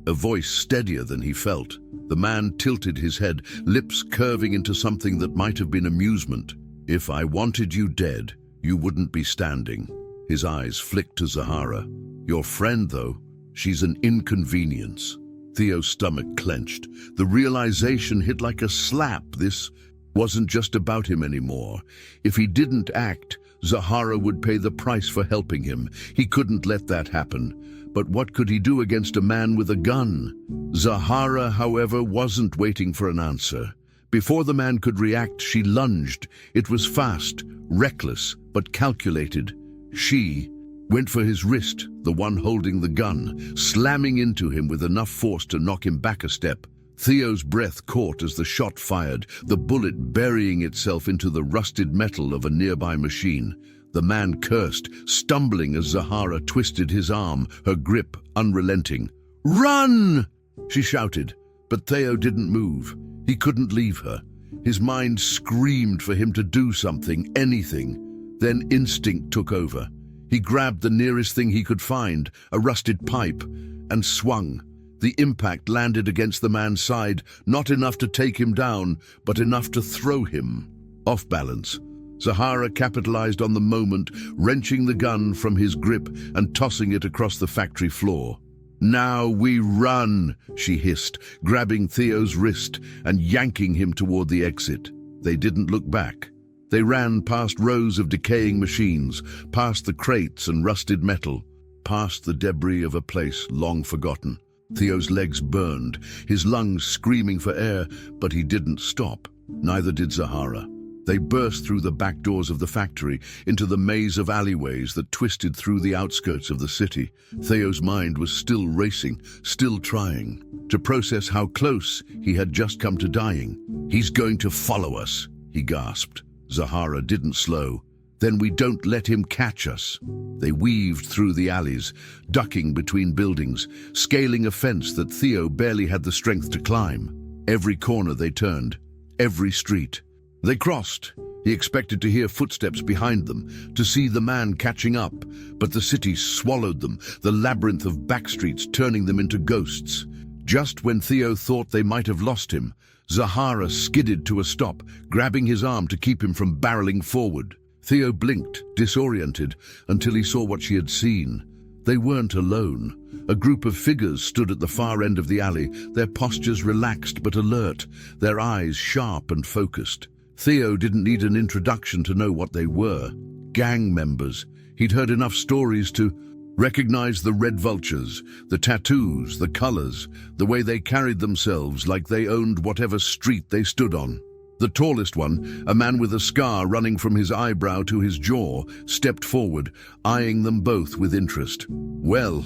a voice steadier than he felt. The man tilted his head, lips curving into something that might have been amusement. "If I wanted you dead, you wouldn't be standing." His eyes flicked to Zahara. "Your friend, though, she's an inconvenience." Theo's stomach clenched. The realization hit like a slap. This wasn't just about him anymore. If he didn't act, Zahara would pay the price for helping him. He couldn't let that happen. But what could he do against a man with a gun? Zahara, however, wasn't waiting for an answer. Before the man could react, she lunged. It was fast, reckless, but calculated. She went for his wrist, the one holding the gun, slamming into him with enough force to knock him back a step. Theo's breath caught as the shot fired, the bullet burying itself into the rusted metal of a nearby machine. The man cursed, stumbling as Zahara twisted his arm, her grip unrelenting. "Run!" she shouted, but Theo didn't move. He couldn't leave her. His mind screamed for him to do something, anything. Then instinct took over. He grabbed the nearest thing he could find, a rusted pipe, and swung. The impact landed against the man's side, not enough to take him down, but enough to throw him off balance. Zahara capitalized on the moment, wrenching the gun from his grip and tossing it across the factory floor. "Now we run," she hissed, grabbing Theo's wrist and yanking him toward the exit. They didn't look back. They ran past rows of decaying machines, past the crates and rusted metal, past the debris of a place long forgotten. Theo's legs burned, his lungs screaming for air, but he didn't stop. Neither did Zahara. They burst through the back doors of the factory, into the maze of alleyways that twisted through the outskirts of the city. Theo's mind was still racing, still trying to process how close he had just come to dying. "He's going to follow us," he gasped. Zahara didn't slow. "Then we don't let him catch us." They weaved through the alleys, ducking between buildings, scaling a fence that Theo barely had the strength to climb. Every corner they turned, every street. They crossed. He expected to hear footsteps behind them, to see the man catching up, but the city swallowed them, the labyrinth of backstreets turning them into ghosts. Just when Theo thought they might have lost him, Zahara skidded to a stop, grabbing his arm to keep him from barreling forward. Theo blinked, disoriented, until he saw what she had seen. They weren't alone. A group of figures stood at the far end of the alley, their postures relaxed but alert, their eyes sharp and focused. Theo didn't need an introduction to know what they were. Gang members. He'd heard enough stories to recognize the red vultures, the tattoos, the colors, the way they carried themselves like they owned whatever street they stood on. The tallest one, a man with a scar running from his eyebrow to his jaw, stepped forward, eyeing them both with interest. Well,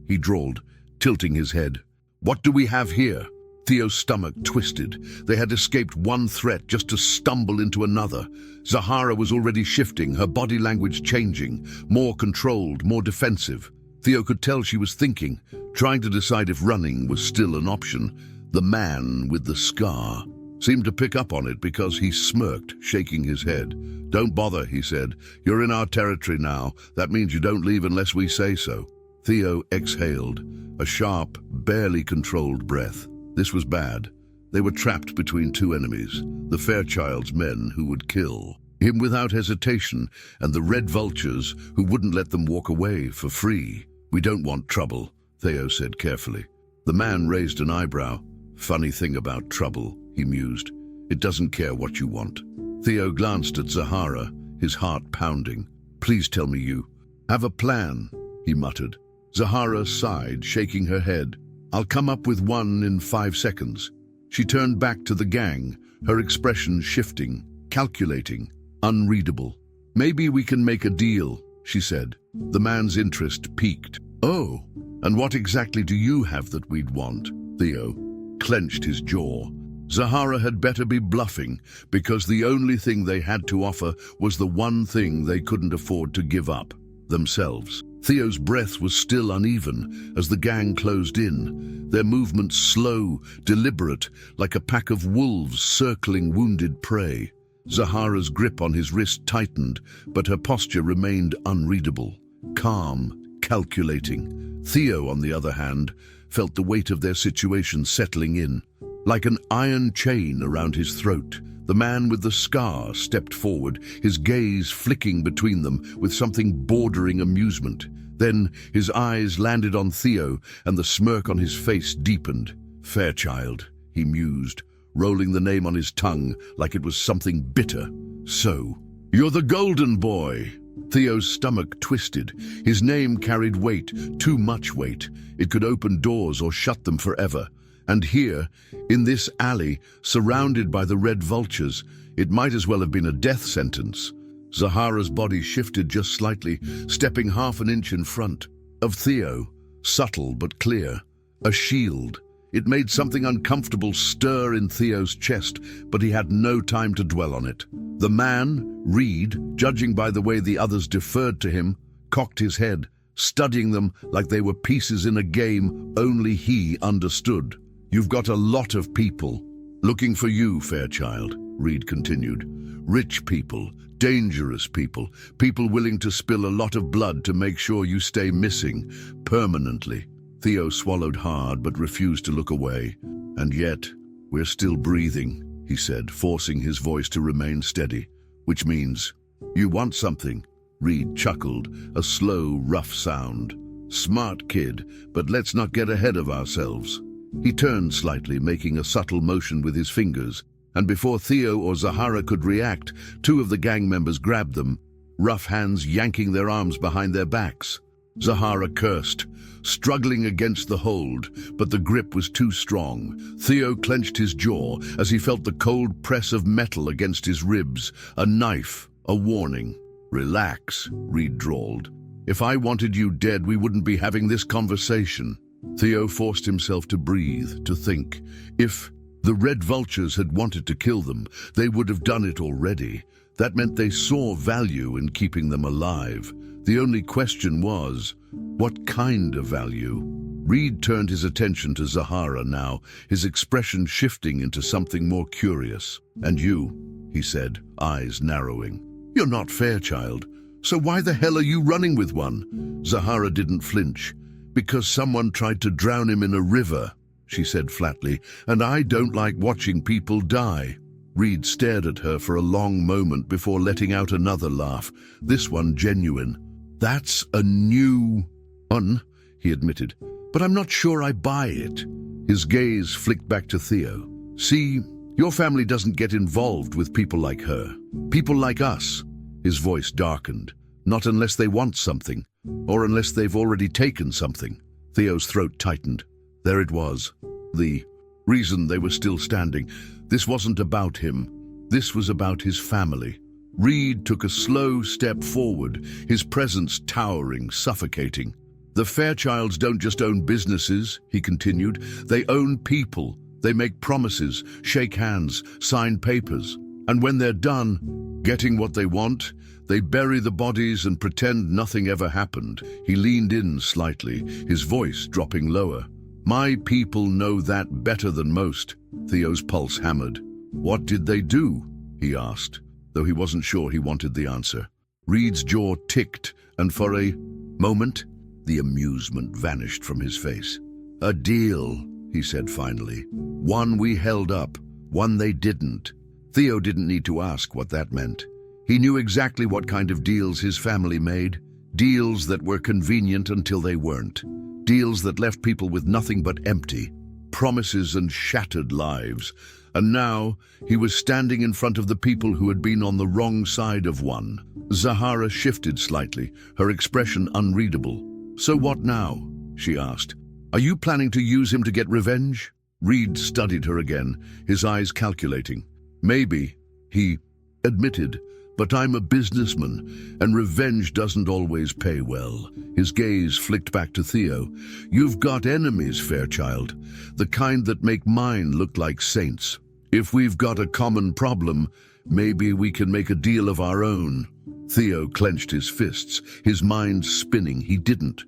he drawled, tilting his head. "What do we have here?" Theo's stomach twisted. They had escaped one threat just to stumble into another. Zahara was already shifting, her body language changing, more controlled, more defensive. Theo could tell she was thinking, trying to decide if running was still an option. The man with the scar seemed to pick up on it because he smirked, shaking his head. "Don't bother," he said. "You're in our territory now. That means you don't leave unless we say so." Theo exhaled, a sharp, barely controlled breath. This was bad. They were trapped between two enemies, the Fairchild's men who would kill him without hesitation, and the red vultures who wouldn't let them walk away for free. "We don't want trouble," Theo said carefully. The man raised an eyebrow. "Funny thing about trouble," he mused. "It doesn't care what you want." Theo glanced at Zahara, his heart pounding. "Please tell me you have a plan," he muttered. Zahara sighed, shaking her head. "I'll come up with one in 5 seconds." She turned back to the gang, her expression shifting, calculating, unreadable. "Maybe we can make a deal," she said. The man's interest piqued. "Oh, and what exactly do you have that we'd want?" Theo clenched his jaw. Zahara had better be bluffing, because the only thing they had to offer was the one thing they couldn't afford to give up. themselves. Theo's breath was still uneven as the gang closed in, their movements slow, deliberate, like a pack of wolves circling wounded prey. Zahara's grip on his wrist tightened, but her posture remained unreadable, calm, calculating. Theo, on the other hand, felt the weight of their situation settling in. Like an iron chain around his throat, the man with the scar stepped forward, his gaze flicking between them with something bordering amusement. Then his eyes landed on Theo, and the smirk on his face deepened. "Fairchild," he mused, rolling the name on his tongue like it was something bitter. "So, you're the golden boy." Theo's stomach twisted. His name carried weight, too much weight. It could open doors or shut them forever. And here, in this alley, surrounded by the red vultures, it might as well have been a death sentence. Zahara's body shifted just slightly, stepping half an inch in front of Theo, subtle but clear. A shield. It made something uncomfortable stir in Theo's chest, but he had no time to dwell on it. The man, Reed, judging by the way the others deferred to him, cocked his head, studying them like they were pieces in a game only he understood. "You've got a lot of people looking for you, Fairchild," Reed continued. "Rich people, dangerous people, people willing to spill a lot of blood to make sure you stay missing permanently." Theo swallowed hard but refused to look away. "And yet, we're still breathing," he said, forcing his voice to remain steady. "Which means, you want something." Reed chuckled, a slow, rough sound. "Smart kid, but let's not get ahead of ourselves." He turned slightly, making a subtle motion with his fingers, and before Theo or Zahara could react, two of the gang members grabbed them, rough hands yanking their arms behind their backs. Zahara cursed, struggling against the hold, but the grip was too strong. Theo clenched his jaw as he felt the cold press of metal against his ribs, a knife, a warning. "Relax," Reed drawled. "If I wanted you dead, we wouldn't be having this conversation." Theo forced himself to breathe, to think. If the red vultures had wanted to kill them, they would have done it already. That meant they saw value in keeping them alive. The only question was, what kind of value? Reed turned his attention to Zahara now, his expression shifting into something more curious. "And you," he said, eyes narrowing. "You're not Fairchild, so why the hell are you running with one?" Zahara didn't flinch. "Because someone tried to drown him in a river," she said flatly, "and I don't like watching people die." Reed stared at her for a long moment before letting out another laugh, this one genuine. "That's a new one," he admitted, "but I'm not sure I buy it." His gaze flicked back to Theo. "See, your family doesn't get involved with people like her. People like us." His voice darkened. "Not unless they want something, or unless they've already taken something." Theo's throat tightened. There it was, the reason they were still standing. This wasn't about him. This was about his family. Reed took a slow step forward, his presence towering, suffocating. "The Fairchilds don't just own businesses," he continued. "They own people. They make promises, shake hands, sign papers. And when they're done getting what they want, they bury the bodies and pretend nothing ever happened." He leaned in slightly, his voice dropping lower. "My people know that better than most." Theo's pulse hammered. "What did they do?" he asked, though he wasn't sure he wanted the answer. Reed's jaw ticked, and for a moment, the amusement vanished from his face. "A deal," he said finally. "One we held up, one they didn't." Theo didn't need to ask what that meant. He knew exactly what kind of deals his family made. Deals that were convenient until they weren't. Deals that left people with nothing but empty promises and shattered lives. And now he was standing in front of the people who had been on the wrong side of one. Zahara shifted slightly, her expression unreadable. "So what now?" she asked. "Are you planning to use him to get revenge?" Reed studied her again, his eyes calculating. "Maybe," he admitted, "but I'm a businessman, and revenge doesn't always pay well." His gaze flicked back to Theo. "You've got enemies, Fairchild, the kind that make mine look like saints. If we've got a common problem, maybe we can make a deal of our own." Theo clenched his fists, his mind spinning. He didn't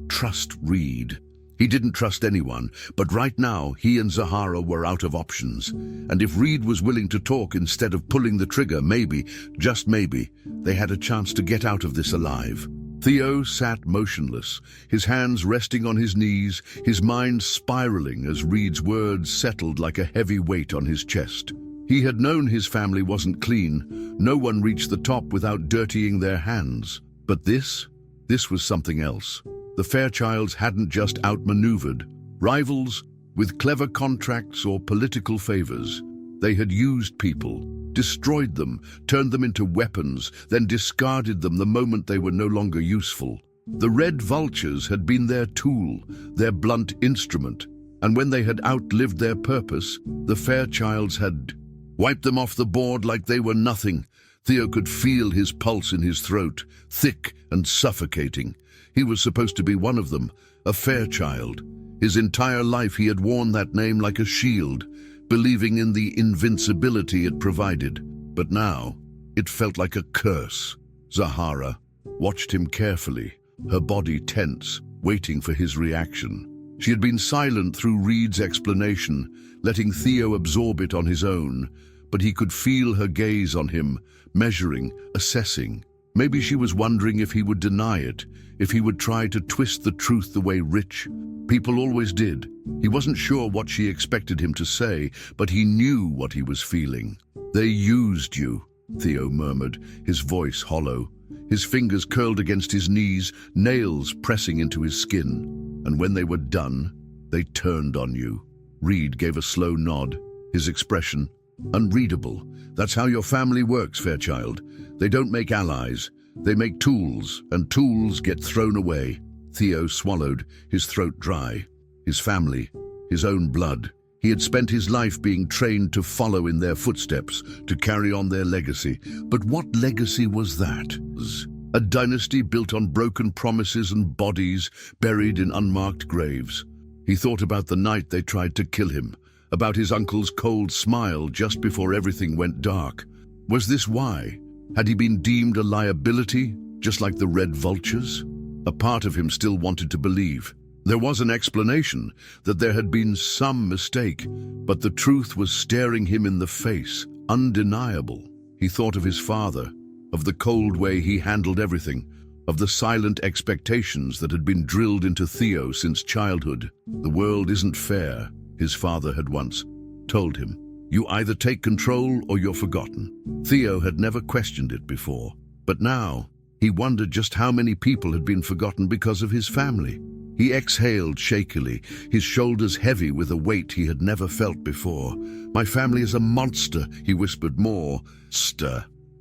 trust Reed. He didn't trust anyone, but right now he and Zahara were out of options. And if Reed was willing to talk instead of pulling the trigger, maybe, just maybe, they had a chance to get out of this alive. Theo sat motionless, his hands resting on his knees, his mind spiraling as Reed's words settled like a heavy weight on his chest. He had known his family wasn't clean. No one reached the top without dirtying their hands. But this was something else. The Fairchilds hadn't just outmaneuvered rivals with clever contracts or political favors. They had used people, destroyed them, turned them into weapons, then discarded them the moment they were no longer useful. The Red Vultures had been their tool, their blunt instrument, and when they had outlived their purpose, the Fairchilds had wiped them off the board like they were nothing. Theo could feel his pulse in his throat, thick and suffocating. He was supposed to be one of them, a Fairchild. His entire life he had worn that name like a shield, believing in the invincibility it provided. But now, it felt like a curse. Zahara watched him carefully, her body tense, waiting for his reaction. She had been silent through Reed's explanation, letting Theo absorb it on his own, but he could feel her gaze on him, measuring, assessing. Maybe she was wondering if he would deny it, if he would try to twist the truth the way rich people always did. He wasn't sure what she expected him to say, but he knew what he was feeling. "They used you," Theo murmured, his voice hollow. His fingers curled against his knees, nails pressing into his skin. "And when they were done, they turned on you." Reed gave a slow nod, his expression unreadable. "That's how your family works, Fairchild. They don't make allies. They make tools, and tools get thrown away." Theo swallowed, his throat dry. His family, his own blood. He had spent his life being trained to follow in their footsteps, to carry on their legacy. But what legacy was that? A dynasty built on broken promises and bodies buried in unmarked graves. He thought about the night they tried to kill him, about his uncle's cold smile just before everything went dark. Was this why? Had he been deemed a liability, just like the Red Vultures? A part of him still wanted to believe. There was an explanation, that there had been some mistake, but the truth was staring him in the face, undeniable. He thought of his father, of the cold way he handled everything, of the silent expectations that had been drilled into Theo since childhood. "The world isn't fair," his father had once told him. "You either take control or you're forgotten." Theo had never questioned it before, but now he wondered just how many people had been forgotten because of his family. He exhaled shakily, his shoulders heavy with a weight he had never felt before. "My family is a monster," he whispered more.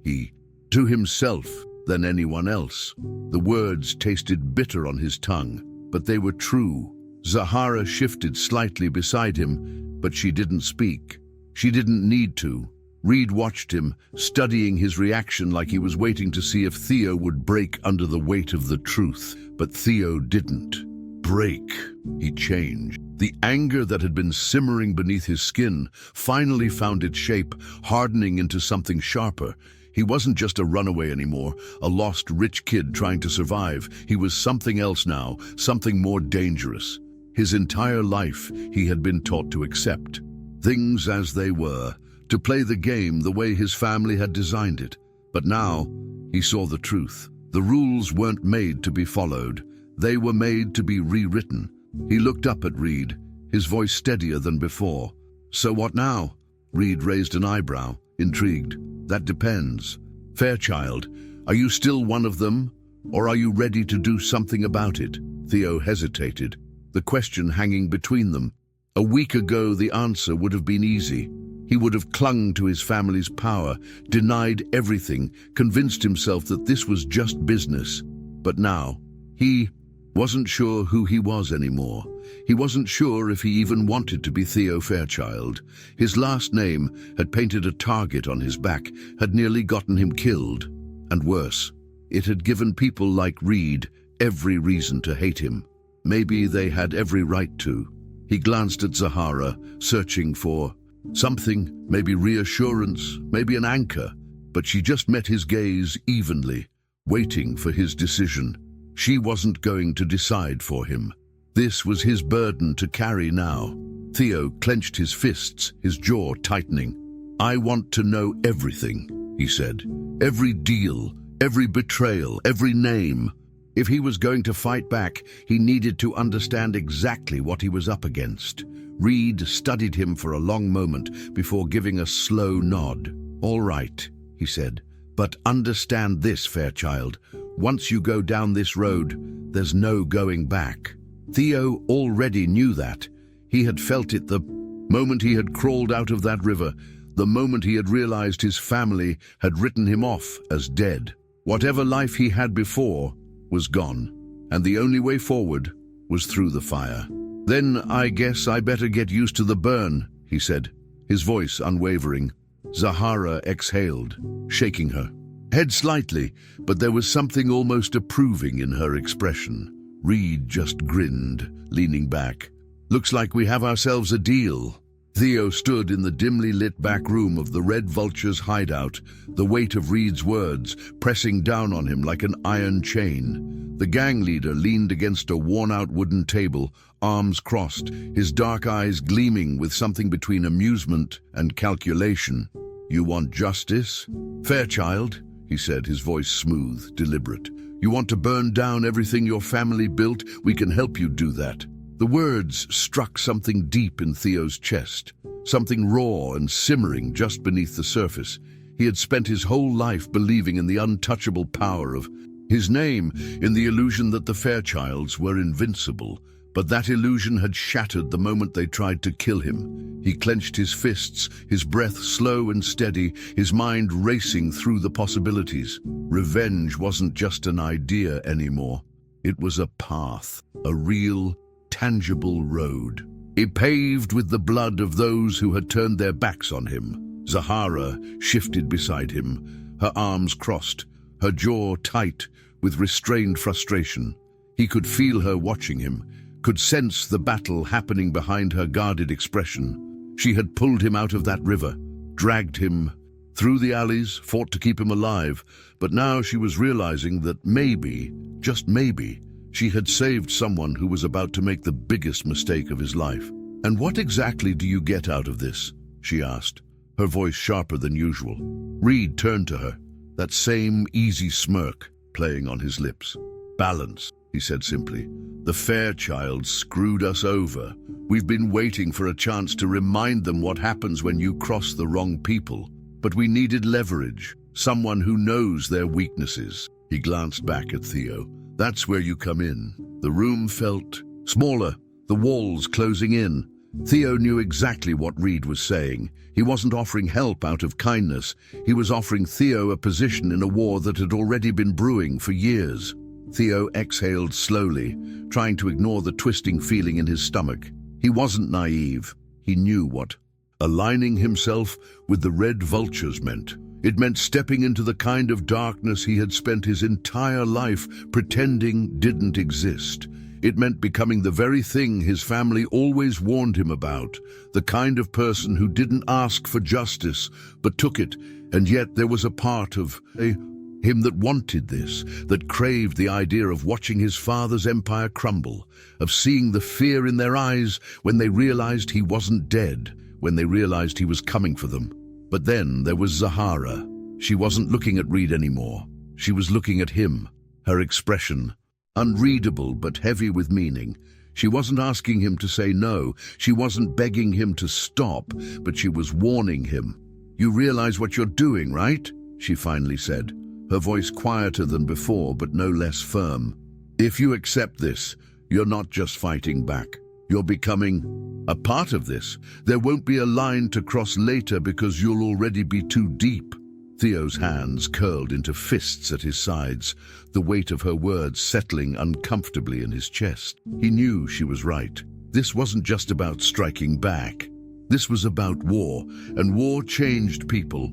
He to himself than anyone else. The words tasted bitter on his tongue, but they were true. Zahara shifted slightly beside him, but she didn't speak. She didn't need to. Reed watched him, studying his reaction like he was waiting to see if Theo would break under the weight of the truth. But Theo didn't break. He changed. The anger that had been simmering beneath his skin finally found its shape, hardening into something sharper. He wasn't just a runaway anymore, a lost rich kid trying to survive. He was something else now, something more dangerous. His entire life he had been taught to accept things as they were, to play the game the way his family had designed it. But now he saw the truth. The rules weren't made to be followed. They were made to be rewritten. He looked up at Reed, his voice steadier than before. "So what now?" Reed raised an eyebrow, intrigued. "That depends. Fairchild, are you still one of them, or are you ready to do something about it?" Theo hesitated, the question hanging between them. A week ago, the answer would have been easy. He would have clung to his family's power, denied everything, convinced himself that this was just business. But now, he wasn't sure who he was anymore. He wasn't sure if he even wanted to be Theo Fairchild. His last name had painted a target on his back, had nearly gotten him killed. And worse, it had given people like Reed every reason to hate him. Maybe they had every right to. He glanced at Zahara, searching for something, maybe reassurance, maybe an anchor. but she just met his gaze evenly, waiting for his decision. She wasn't going to decide for him. This was his burden to carry now. Theo clenched his fists, his jaw tightening. "I want to know everything," he said. "Every deal, every betrayal, every name." If he was going to fight back, he needed to understand exactly what he was up against. Reed studied him for a long moment before giving a slow nod. "All right," he said, "but understand this, Fairchild. Once you go down this road, there's no going back." Theo already knew that. He had felt it the moment he had crawled out of that river, the moment he had realized his family had written him off as dead. Whatever life he had before was gone, and the only way forward was through the fire. "Then I guess I better get used to the burn," he said, his voice unwavering. Zahara exhaled, shaking her head slightly, but there was something almost approving in her expression. Reed just grinned, leaning back. "Looks like we have ourselves a deal." Theo stood in the dimly lit back room of the Red Vulture's hideout, the weight of Reed's words pressing down on him like an iron chain. The gang leader leaned against a worn-out wooden table, arms crossed, his dark eyes gleaming with something between amusement and calculation. "You want justice, Fairchild?" he said, his voice smooth, deliberate. "You want to burn down everything your family built? We can help you do that." The words struck something deep in Theo's chest, something raw and simmering just beneath the surface. He had spent his whole life believing in the untouchable power of his name, in the illusion that the Fairchilds were invincible. But that illusion had shattered the moment they tried to kill him. He clenched his fists, his breath slow and steady, his mind racing through the possibilities. Revenge wasn't just an idea anymore. It was a path, a real, tangible road. It paved with the blood of those who had turned their backs on him. Zahara shifted beside him, her arms crossed, her jaw tight with restrained frustration. He could feel her watching him, could sense the battle happening behind her guarded expression. She had pulled him out of that river, dragged him through the alleys, fought to keep him alive, but now she was realizing that maybe, just maybe, she had saved someone who was about to make the biggest mistake of his life. "And what exactly do you get out of this?" she asked, her voice sharper than usual. Reed turned to her, that same easy smirk playing on his lips. "Balance," he said simply. "The Fairchild screwed us over. We've been waiting for a chance to remind them what happens when you cross the wrong people. But we needed leverage, someone who knows their weaknesses." He glanced back at Theo. "That's where you come in." The room felt smaller, the walls closing in. Theo knew exactly what Reed was saying. He wasn't offering help out of kindness. He was offering Theo a position in a war that had already been brewing for years. Theo exhaled slowly, trying to ignore the twisting feeling in his stomach. He wasn't naive. He knew what aligning himself with the Red Vultures meant. It meant stepping into the kind of darkness he had spent his entire life pretending didn't exist. It meant becoming the very thing his family always warned him about, the kind of person who didn't ask for justice, but took it, and yet there was a part of him that wanted this, that craved the idea of watching his father's empire crumble, of seeing the fear in their eyes when they realized he wasn't dead, when they realized he was coming for them. But then there was Zahara. She wasn't looking at Reed anymore. She was looking at him, her expression, unreadable but heavy with meaning. She wasn't asking him to say no. She wasn't begging him to stop, but she was warning him. "You realize what you're doing, right?" she finally said, her voice quieter than before but no less firm. "If you accept this, you're not just fighting back. You're becoming a part of this. There won't be a line to cross later because you'll already be too deep." Theo's hands curled into fists at his sides, the weight of her words settling uncomfortably in his chest. He knew she was right. This wasn't just about striking back. This was about war, and war changed people.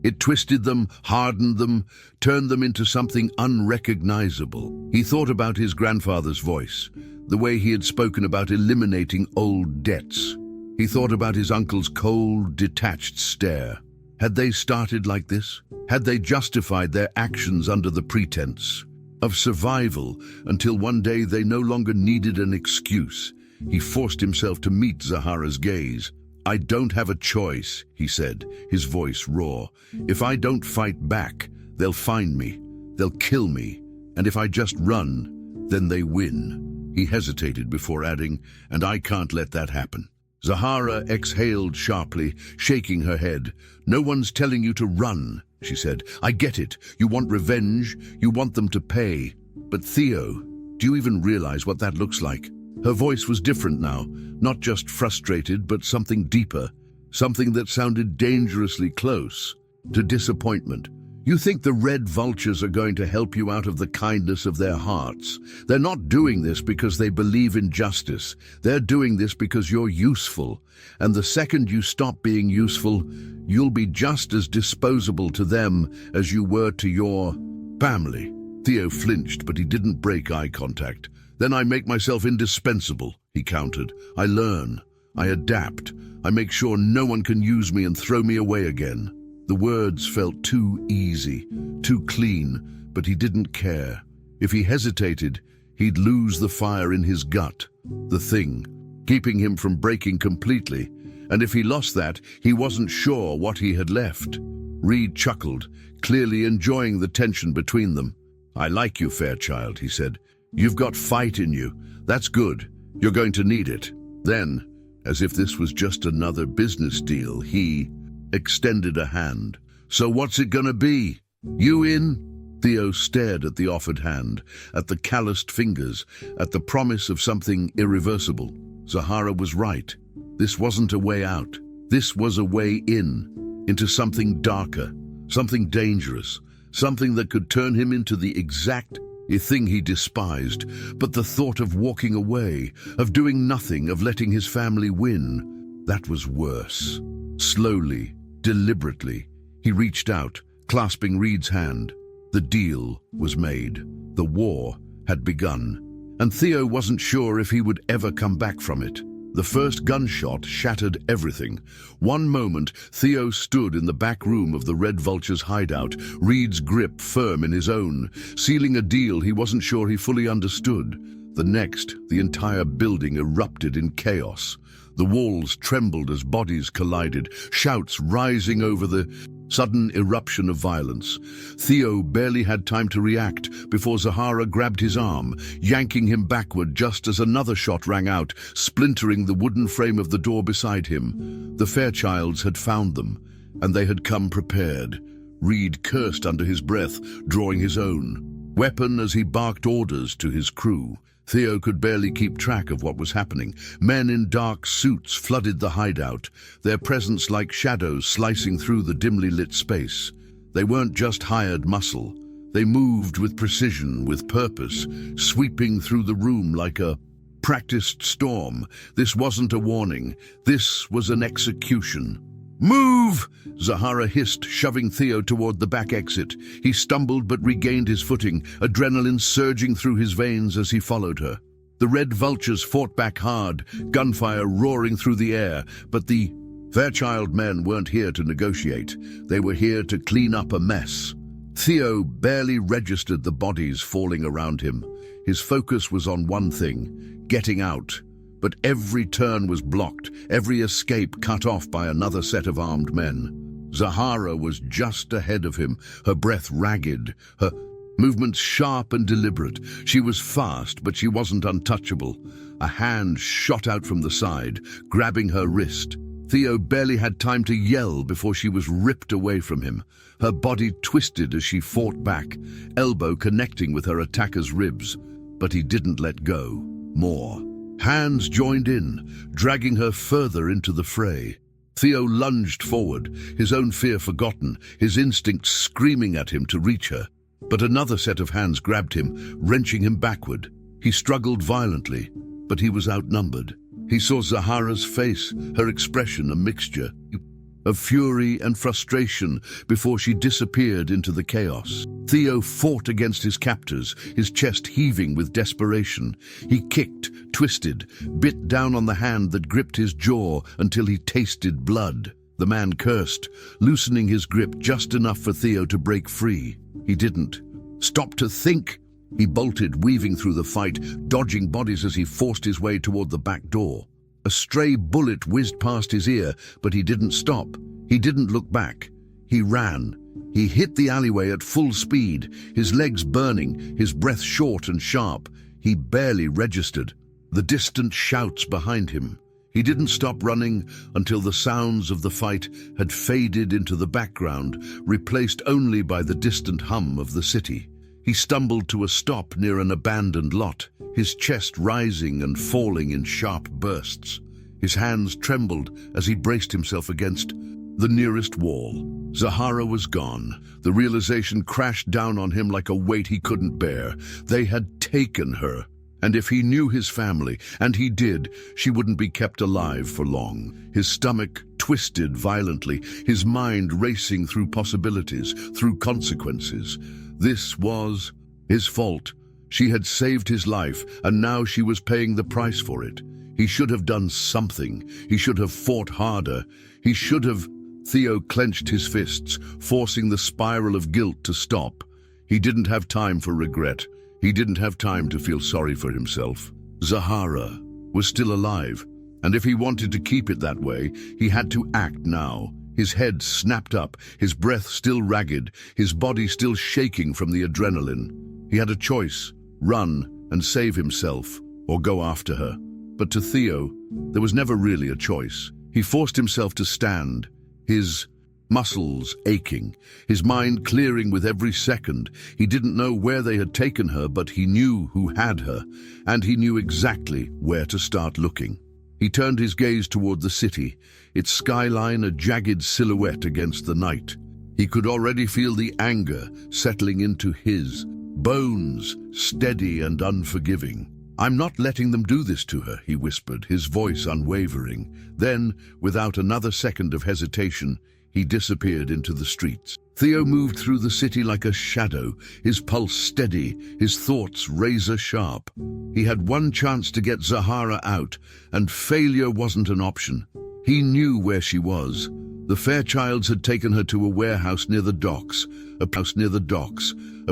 It twisted them, hardened them, turned them into something unrecognizable. He thought about his grandfather's voice, the way he had spoken about eliminating old debts. He thought about his uncle's cold, detached stare. Had they started like this? Had they justified their actions under the pretense of survival until one day they no longer needed an excuse? He forced himself to meet Zahara's gaze. "I don't have a choice," he said, his voice raw. "If I don't fight back, they'll find me. They'll kill me. And if I just run, then they win." He hesitated before adding, "And I can't let that happen." Zahara exhaled sharply, shaking her head. "No one's telling you to run," she said. "I get it. You want revenge. You want them to pay. But Theo, do you even realize what that looks like?" Her voice was different now, not just frustrated, but something deeper, something that sounded dangerously close to disappointment. "You think the red vultures are going to help you out of the kindness of their hearts? They're not doing this because they believe in justice. They're doing this because you're useful. And the second you stop being useful, you'll be just as disposable to them as you were to your family." Theo flinched, but he didn't break eye contact. "Then I make myself indispensable," he countered. "I learn. I adapt. I make sure no one can use me and throw me away again." The words felt too easy, too clean, but he didn't care. If he hesitated, he'd lose the fire in his gut, the thing, keeping him from breaking completely. And if he lost that, he wasn't sure what he had left. Reed chuckled, clearly enjoying the tension between them. "I like you, Fairchild," he said. "You've got fight in you. That's good. You're going to need it." Then, as if this was just another business deal, he extended a hand. "So what's it gonna be? You in?" Theo stared at the offered hand, at the calloused fingers, at the promise of something irreversible. Zahara was right. This wasn't a way out. This was a way in, into something darker, something dangerous, something that could turn him into the exact thing he despised. But the thought of walking away, of doing nothing, of letting his family win, that was worse. Slowly, deliberately, he reached out, clasping Reed's hand. The deal was made. The war had begun, and Theo wasn't sure if he would ever come back from it. The first gunshot shattered everything. One moment, Theo stood in the back room of the Red Vulture's hideout, Reed's grip firm in his own, sealing a deal he wasn't sure he fully understood. The next, the entire building erupted in chaos. The walls trembled as bodies collided, shouts rising over the sudden eruption of violence. Theo barely had time to react before Zahara grabbed his arm, yanking him backward just as another shot rang out, splintering the wooden frame of the door beside him. The Fairchilds had found them, and they had come prepared. Reed cursed under his breath, drawing his own weapon as he barked orders to his crew. Theo could barely keep track of what was happening. Men in dark suits flooded the hideout, their presence like shadows slicing through the dimly lit space. They weren't just hired muscle. They moved with precision, with purpose, sweeping through the room like a practiced storm. This wasn't a warning. This was an execution. "Move!" Zahara hissed, shoving Theo toward the back exit. He stumbled but regained his footing, adrenaline surging through his veins as he followed her. The Red Vultures fought back hard, gunfire roaring through the air, but the Fairchild men weren't here to negotiate. They were here to clean up a mess. Theo barely registered the bodies falling around him. His focus was on one thing: getting out. But every turn was blocked, every escape cut off by another set of armed men. Zahara was just ahead of him, her breath ragged, her movements sharp and deliberate. She was fast, but she wasn't untouchable. A hand shot out from the side, grabbing her wrist. Theo barely had time to yell before she was ripped away from him. Her body twisted as she fought back, elbow connecting with her attacker's ribs. But he didn't let go. More. Hands joined in, dragging her further into the fray. Theo lunged forward, his own fear forgotten, his instincts screaming at him to reach her. But another set of hands grabbed him, wrenching him backward. He struggled violently, but he was outnumbered. He saw Zahara's face, her expression a mixture of fury and frustration before she disappeared into the chaos. Theo fought against his captors, his chest heaving with desperation. He kicked, twisted, bit down on the hand that gripped his jaw until he tasted blood. The man cursed, loosening his grip just enough for Theo to break free. He didn't. Stop to think! He bolted, weaving through the fight, dodging bodies as he forced his way toward the back door. A stray bullet whizzed past his ear, but he didn't stop. He didn't look back. He ran. He hit the alleyway at full speed, his legs burning, his breath short and sharp. He barely registered the distant shouts behind him. He didn't stop running until the sounds of the fight had faded into the background, replaced only by the distant hum of the city. He stumbled to a stop near an abandoned lot, his chest rising and falling in sharp bursts. His hands trembled as he braced himself against the nearest wall. Zahara was gone. The realization crashed down on him like a weight he couldn't bear. They had taken her. And if he knew his family, and he did, she wouldn't be kept alive for long. His stomach twisted violently, his mind racing through possibilities, through consequences. This was his fault. She had saved his life, and now she was paying the price for it. He should have done something. He should have fought harder. He should have... Theo clenched his fists, forcing the spiral of guilt to stop. He didn't have time for regret. He didn't have time to feel sorry for himself. Zahara was still alive, and if he wanted to keep it that way, he had to act now. His head snapped up, his breath still ragged, his body still shaking from the adrenaline. He had a choice: run and save himself, or go after her. But to Theo, there was never really a choice. He forced himself to stand, his muscles aching, his mind clearing with every second. He didn't know where they had taken her, but he knew who had her, and he knew exactly where to start looking. He turned his gaze toward the city, its skyline a jagged silhouette against the night. He could already feel the anger settling into his bones, steady and unforgiving. "I'm not letting them do this to her," he whispered, his voice unwavering. Then, without another second of hesitation, he disappeared into the streets. Theo moved through the city like a shadow, his pulse steady, his thoughts razor-sharp. He had one chance to get Zahara out, and failure wasn't an option. He knew where she was. The Fairchilds had taken her to a warehouse near the docks, a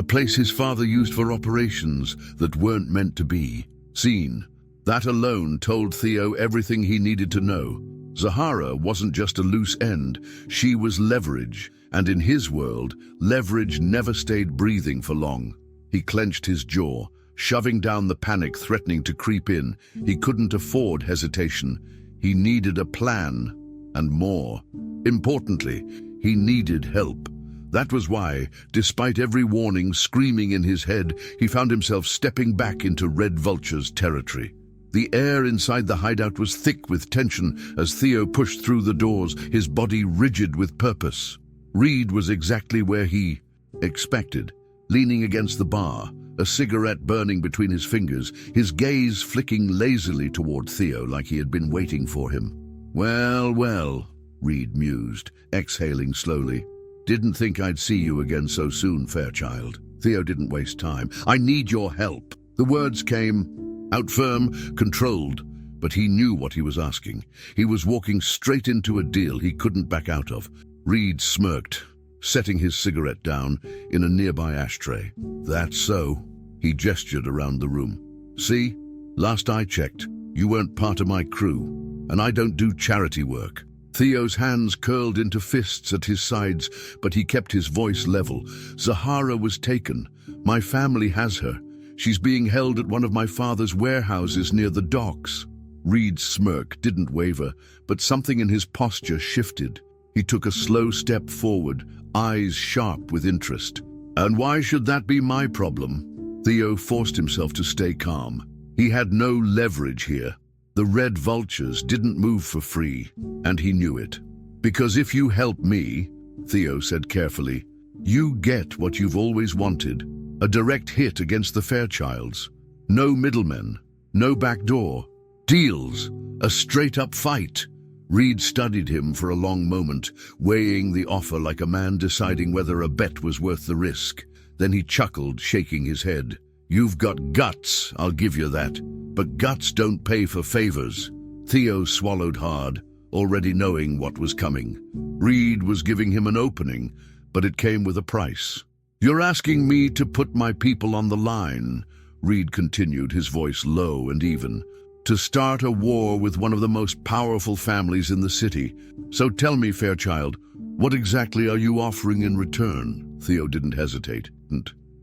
place his father used for operations that weren't meant to be seen. That alone told Theo everything he needed to know. Zahara wasn't just a loose end, she was leverage, and in his world, leverage never stayed breathing for long. He clenched his jaw, shoving down the panic threatening to creep in. He couldn't afford hesitation. He needed a plan, and more. Importantly, he needed help. That was why, despite every warning screaming in his head, he found himself stepping back into Red Vulture's territory. The air inside the hideout was thick with tension as Theo pushed through the doors, his body rigid with purpose. Reed was exactly where he expected, leaning against the bar, a cigarette burning between his fingers, his gaze flicking lazily toward Theo like he had been waiting for him. "Well, well," Reed mused, exhaling slowly. "Didn't think I'd see you again so soon, Fairchild." Theo didn't waste time. "I need your help." The words came out firm, controlled, but he knew what he was asking. He was walking straight into a deal he couldn't back out of. Reed smirked, setting his cigarette down in a nearby ashtray. "That's so." He gestured around the room. "See, last I checked, you weren't part of my crew, and I don't do charity work." Theo's hands curled into fists at his sides, but he kept his voice level. "Zahara was taken. My family has her. She's being held at one of my father's warehouses near the docks." Reed's smirk didn't waver, but something in his posture shifted. He took a slow step forward, eyes sharp with interest. "And why should that be my problem?" Theo forced himself to stay calm. He had no leverage here. The Red Vultures didn't move for free, and he knew it. "Because if you help me," Theo said carefully, "you get what you've always wanted. A direct hit against the Fairchilds. No middlemen, no backdoor. Deals, a straight-up fight." Reed studied him for a long moment, weighing the offer like a man deciding whether a bet was worth the risk. Then he chuckled, shaking his head. "You've got guts, I'll give you that. But guts don't pay for favors." Theo swallowed hard. already knowing what was coming. Reed was giving him an opening, but it came with a price. "You're asking me to put my people on the line," Reed continued, his voice low and even, "to start a war with one of the most powerful families in the city. So tell me, Fairchild, what exactly are you offering in return?" Theo didn't hesitate.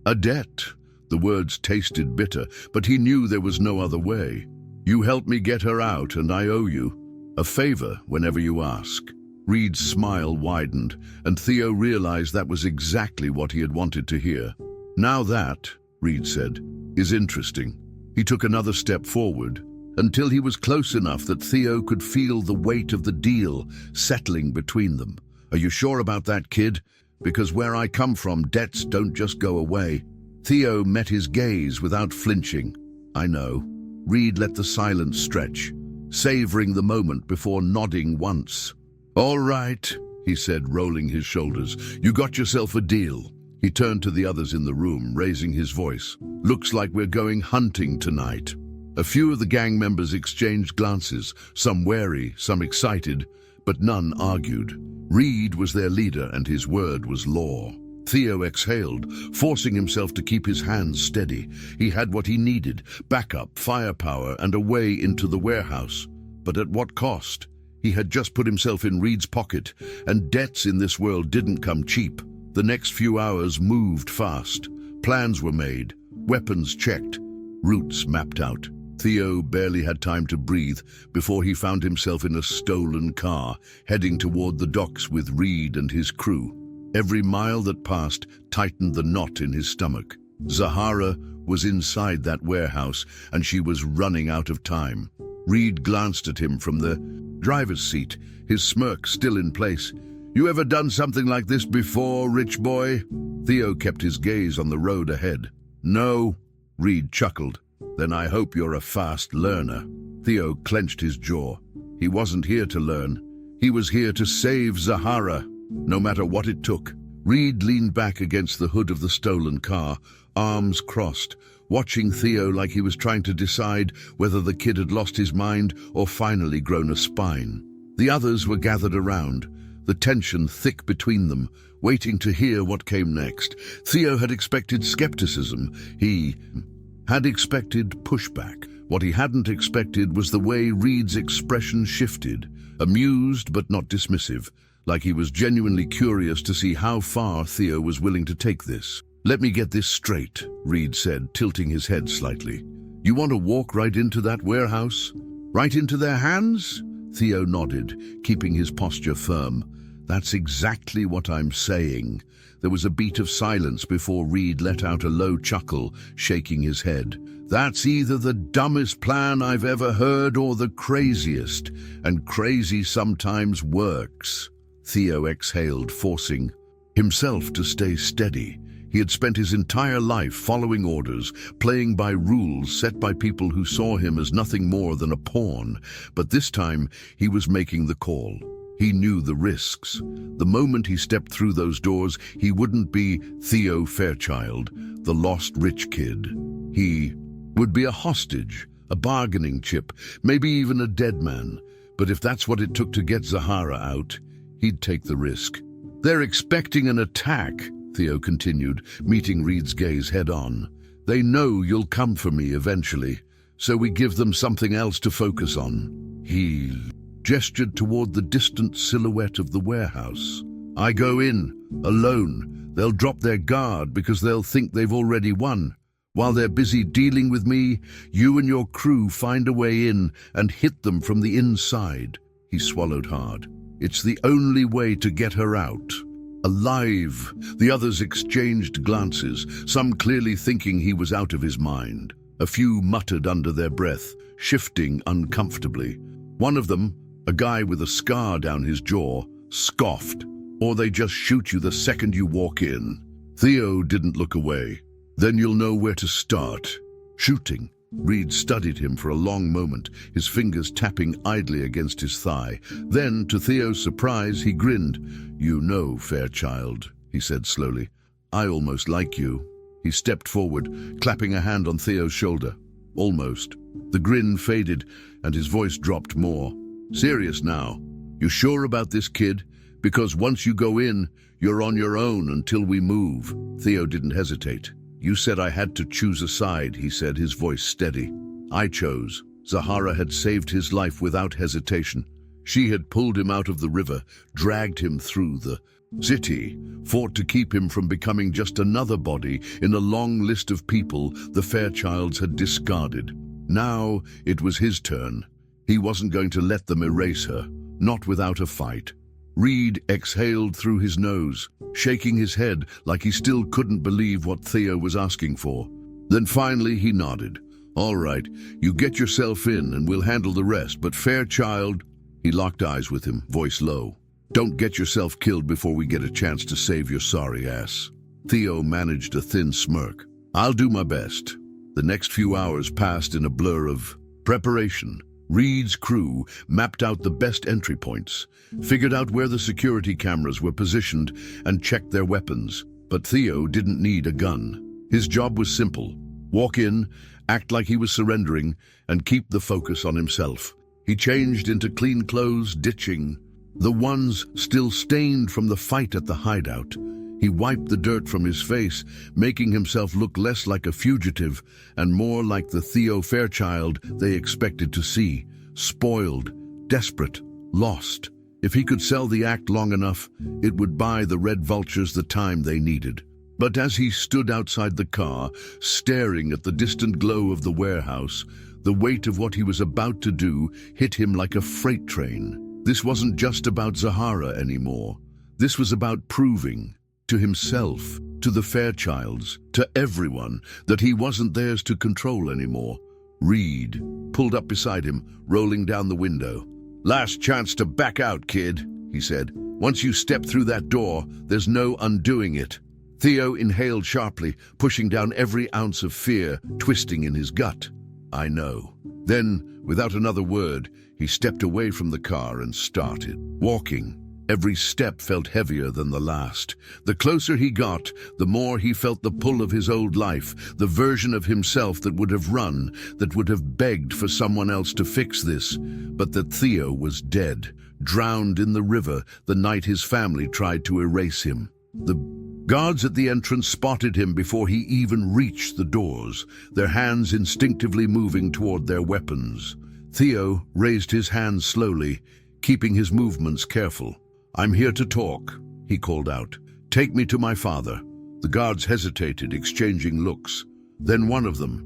"A debt." The words tasted bitter, but he knew there was no other way. "You helped me get her out, and I owe you a favor whenever you ask." Reed's smile widened, and Theo realized that was exactly what he had wanted to hear. "Now that," Reed said, "is interesting." He took another step forward, until he was close enough that Theo could feel the weight of the deal settling between them. "Are you sure about that, kid? Because where I come from, debts don't just go away." Theo met his gaze without flinching. "I know." Reed let the silence stretch, savoring the moment before nodding once. "All right," he said, rolling his shoulders. "You got yourself a deal." He turned to the others in the room, raising his voice. "Looks like we're going hunting tonight." A few of the gang members exchanged glances, some wary, some excited, but none argued. Reed was their leader, and his word was law. Theo exhaled, forcing himself to keep his hands steady. He had what he needed: backup, firepower, and a way into the warehouse. But at what cost? He had just put himself in Reed's pocket, and debts in this world didn't come cheap. The next few hours moved fast. Plans were made, weapons checked, routes mapped out. Theo barely had time to breathe before he found himself in a stolen car, heading toward the docks with Reed and his crew. Every mile that passed tightened the knot in his stomach. Zahara was inside that warehouse, and she was running out of time. Reed glanced at him from the driver's seat, his smirk still in place. "You ever done something like this before, rich boy?" Theo kept his gaze on the road ahead. "No," Reed chuckled. "Then I hope you're a fast learner." Theo clenched his jaw. He wasn't here to learn. He was here to save Zahara, no matter what it took. Reed leaned back against the hood of the stolen car, arms crossed, watching Theo like he was trying to decide whether the kid had lost his mind or finally grown a spine. The others were gathered around, the tension thick between them, waiting to hear what came next. Theo had expected skepticism. He had expected pushback. What he hadn't expected was the way Reed's expression shifted, amused but not dismissive, like he was genuinely curious to see how far Theo was willing to take this. "Let me get this straight," Reed said, tilting his head slightly. "You want to walk right into that warehouse? Right into their hands?" Theo nodded, keeping his posture firm. "That's exactly what I'm saying." There was a beat of silence before Reed let out a low chuckle, shaking his head. "That's either the dumbest plan I've ever heard or the craziest, and crazy sometimes works." Theo exhaled, forcing himself to stay steady. He had spent his entire life following orders, playing by rules set by people who saw him as nothing more than a pawn, but this time he was making the call. He knew the risks. The moment he stepped through those doors, he wouldn't be Theo Fairchild, the lost rich kid. He would be a hostage, a bargaining chip, maybe even a dead man. But if that's what it took to get Zahara out, he'd take the risk. "They're expecting an attack," Theo continued, meeting Reed's gaze head-on. "They know you'll come for me eventually, so we give them something else to focus on." He gestured toward the distant silhouette of the warehouse. "I go in, alone. They'll drop their guard because they'll think they've already won. While they're busy dealing with me, you and your crew find a way in and hit them from the inside." He swallowed hard. "It's the only way to get her out alive." The others exchanged glances, some clearly thinking he was out of his mind. A few muttered under their breath, shifting uncomfortably. One of them, a guy with a scar down his jaw, scoffed. "Or they just shoot you the second you walk in." Theo didn't look away. "Then you'll know where to start." "Shooting." Reed studied him for a long moment, his fingers tapping idly against his thigh. Then, to Theo's surprise, he grinned. "You know, Fairchild," he said slowly. "I almost like you." He stepped forward, clapping a hand on Theo's shoulder. "Almost." The grin faded, and his voice dropped more. "Serious now. "You sure about this, kid? Because once you go in, you're on your own until we move." Theo didn't hesitate. "You said I had to choose a side," he said, his voice steady. "I chose." Zahara had saved his life without hesitation. She had pulled him out of the river, dragged him through the city, fought to keep him from becoming just another body in a long list of people the Fairchilds had discarded. Now it was his turn. He wasn't going to let them erase her, not without a fight. Reed exhaled through his nose, shaking his head like he still couldn't believe what Theo was asking for. Then finally he nodded. "All right, you get yourself in and we'll handle the rest, but Fairchild—" He locked eyes with him, voice low. "Don't get yourself killed before we get a chance to save your sorry ass." Theo managed a thin smirk. "I'll do my best." The next few hours passed in a blur of preparation. Reed's crew mapped out the best entry points, figured out where the security cameras were positioned, and checked their weapons. But Theo didn't need a gun. His job was simple. Walk in, act like he was surrendering, and keep the focus on himself. He changed into clean clothes, ditching the ones still stained from the fight at the hideout. He wiped the dirt from his face, making himself look less like a fugitive and more like the Theo Fairchild they expected to see. Spoiled, desperate, lost. If he could sell the act long enough, it would buy the Red Vultures the time they needed. But as he stood outside the car, staring at the distant glow of the warehouse, the weight of what he was about to do hit him like a freight train. This wasn't just about Zahara anymore. This was about proving to himself, to the Fairchilds, to everyone, that he wasn't theirs to control anymore. Reed pulled up beside him, rolling down the window. "Last chance to back out, kid," he said. "Once you step through that door, there's no undoing it." Theo inhaled sharply, pushing down every ounce of fear twisting in his gut. "I know." Then, without another word, he stepped away from the car and started walking. Every step felt heavier than the last. The closer he got, the more he felt the pull of his old life, the version of himself that would have run, that would have begged for someone else to fix this, but that Theo was dead, drowned in the river the night his family tried to erase him. The guards at the entrance spotted him before he even reached the doors, their hands instinctively moving toward their weapons. Theo raised his hands slowly, keeping his movements careful. "I'm here to talk," he called out. "Take me to my father." The guards hesitated, exchanging looks. Then one of them,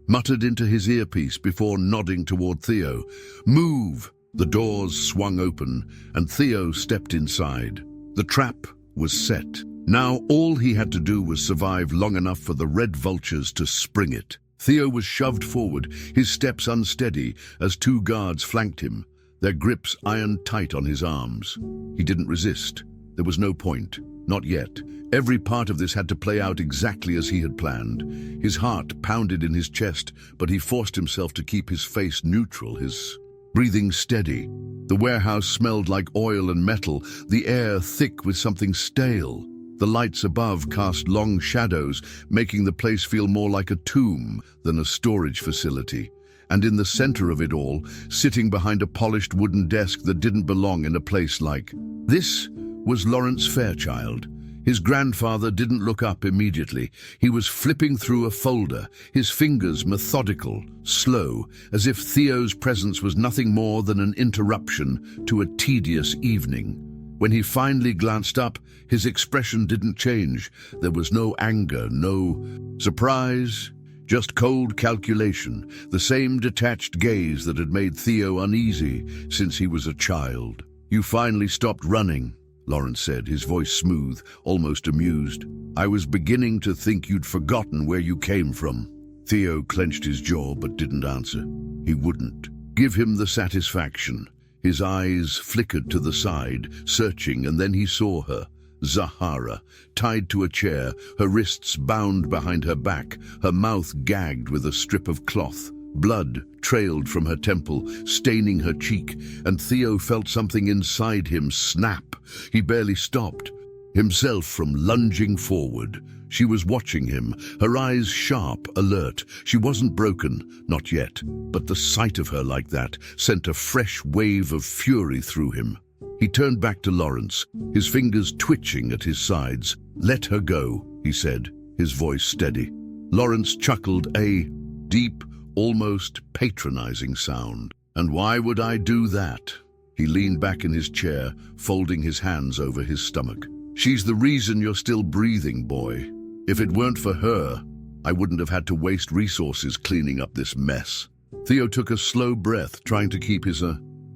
muttered into his earpiece before nodding toward Theo. "Move!" The doors swung open, and Theo stepped inside. The trap was set. Now all he had to do was survive long enough for the Red Vultures to spring it. Theo was shoved forward, his steps unsteady, as two guards flanked him, their grips iron tight on his arms. He didn't resist. There was no point. Not yet. Every part of this had to play out exactly as he had planned. His heart pounded in his chest, but he forced himself to keep his face neutral, his breathing steady. The warehouse smelled like oil and metal, the air thick with something stale. The lights above cast long shadows, making the place feel more like a tomb than a storage facility. And in the center of it all, sitting behind a polished wooden desk that didn't belong in a place like this, was Lawrence Fairchild. His grandfather didn't look up immediately. He was flipping through a folder, his fingers methodical, slow, as if Theo's presence was nothing more than an interruption to a tedious evening. When he finally glanced up, his expression didn't change. There was no anger, no surprise, just cold calculation, the same detached gaze that had made Theo uneasy since he was a child. "You finally stopped running," Lawrence said, his voice smooth, almost amused. "I was beginning to think you'd forgotten where you came from." Theo clenched his jaw but didn't answer. He wouldn't give him the satisfaction. His eyes flickered to the side, searching, and then he saw her. Zahara, tied to a chair, her wrists bound behind her back, her mouth gagged with a strip of cloth. Blood trailed from her temple, staining her cheek, and Theo felt something inside him snap. He barely stopped himself from lunging forward, She was watching him, her eyes sharp, alert. She wasn't broken, not yet, but the sight of her like that sent a fresh wave of fury through him. He turned back to Lawrence, his fingers twitching at his sides. "Let her go," he said, his voice steady. Lawrence chuckled, a deep, almost patronizing sound. "And why would I do that?" He leaned back in his chair, folding his hands over his stomach. "She's the reason you're still breathing, boy. If it weren't for her, I wouldn't have had to waste resources cleaning up this mess." Theo took a slow breath, trying to keep his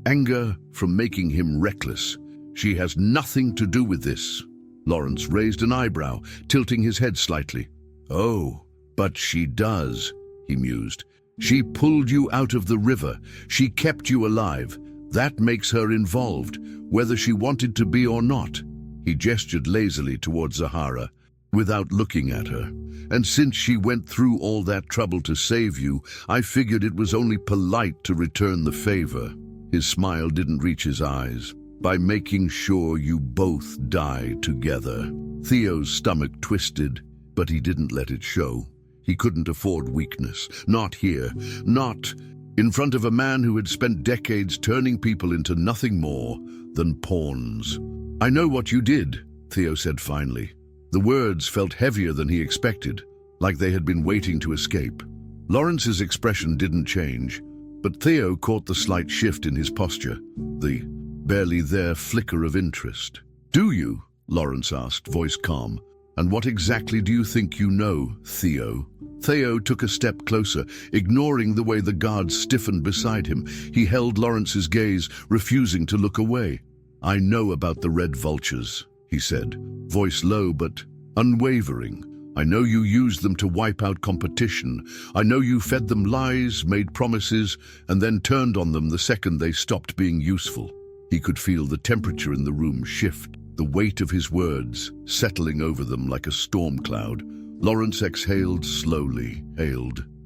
anger from making him reckless. "She has nothing to do with this." Lawrence raised an eyebrow, tilting his head slightly. "Oh, but she does," he mused. "She pulled you out of the river. She kept you alive. That makes her involved, whether she wanted to be or not." He gestured lazily towards Zahara, without looking at her. "And since she went through all that trouble to save you, I figured it was only polite to return the favor." His smile didn't reach his eyes. "By making sure you both die together." Theo's stomach twisted, but he didn't let it show. He couldn't afford weakness. Not here. Not in front of a man who had spent decades turning people into nothing more than pawns. "I know what you did," Theo said finally. The words felt heavier than he expected, like they had been waiting to escape. Lawrence's expression didn't change, but Theo caught the slight shift in his posture, the barely there flicker of interest. "Do you?" Lawrence asked, voice calm. "And what exactly do you think you know, Theo?" Theo took a step closer, ignoring the way the guards stiffened beside him. He held Lawrence's gaze, refusing to look away. "I know about the red vultures," he said, voice low but unwavering. "I know you used them to wipe out competition. I know you fed them lies, made promises, and then turned on them the second they stopped being useful." He could feel the temperature in the room shift, the weight of his words settling over them like a storm cloud. Lawrence exhaled slowly,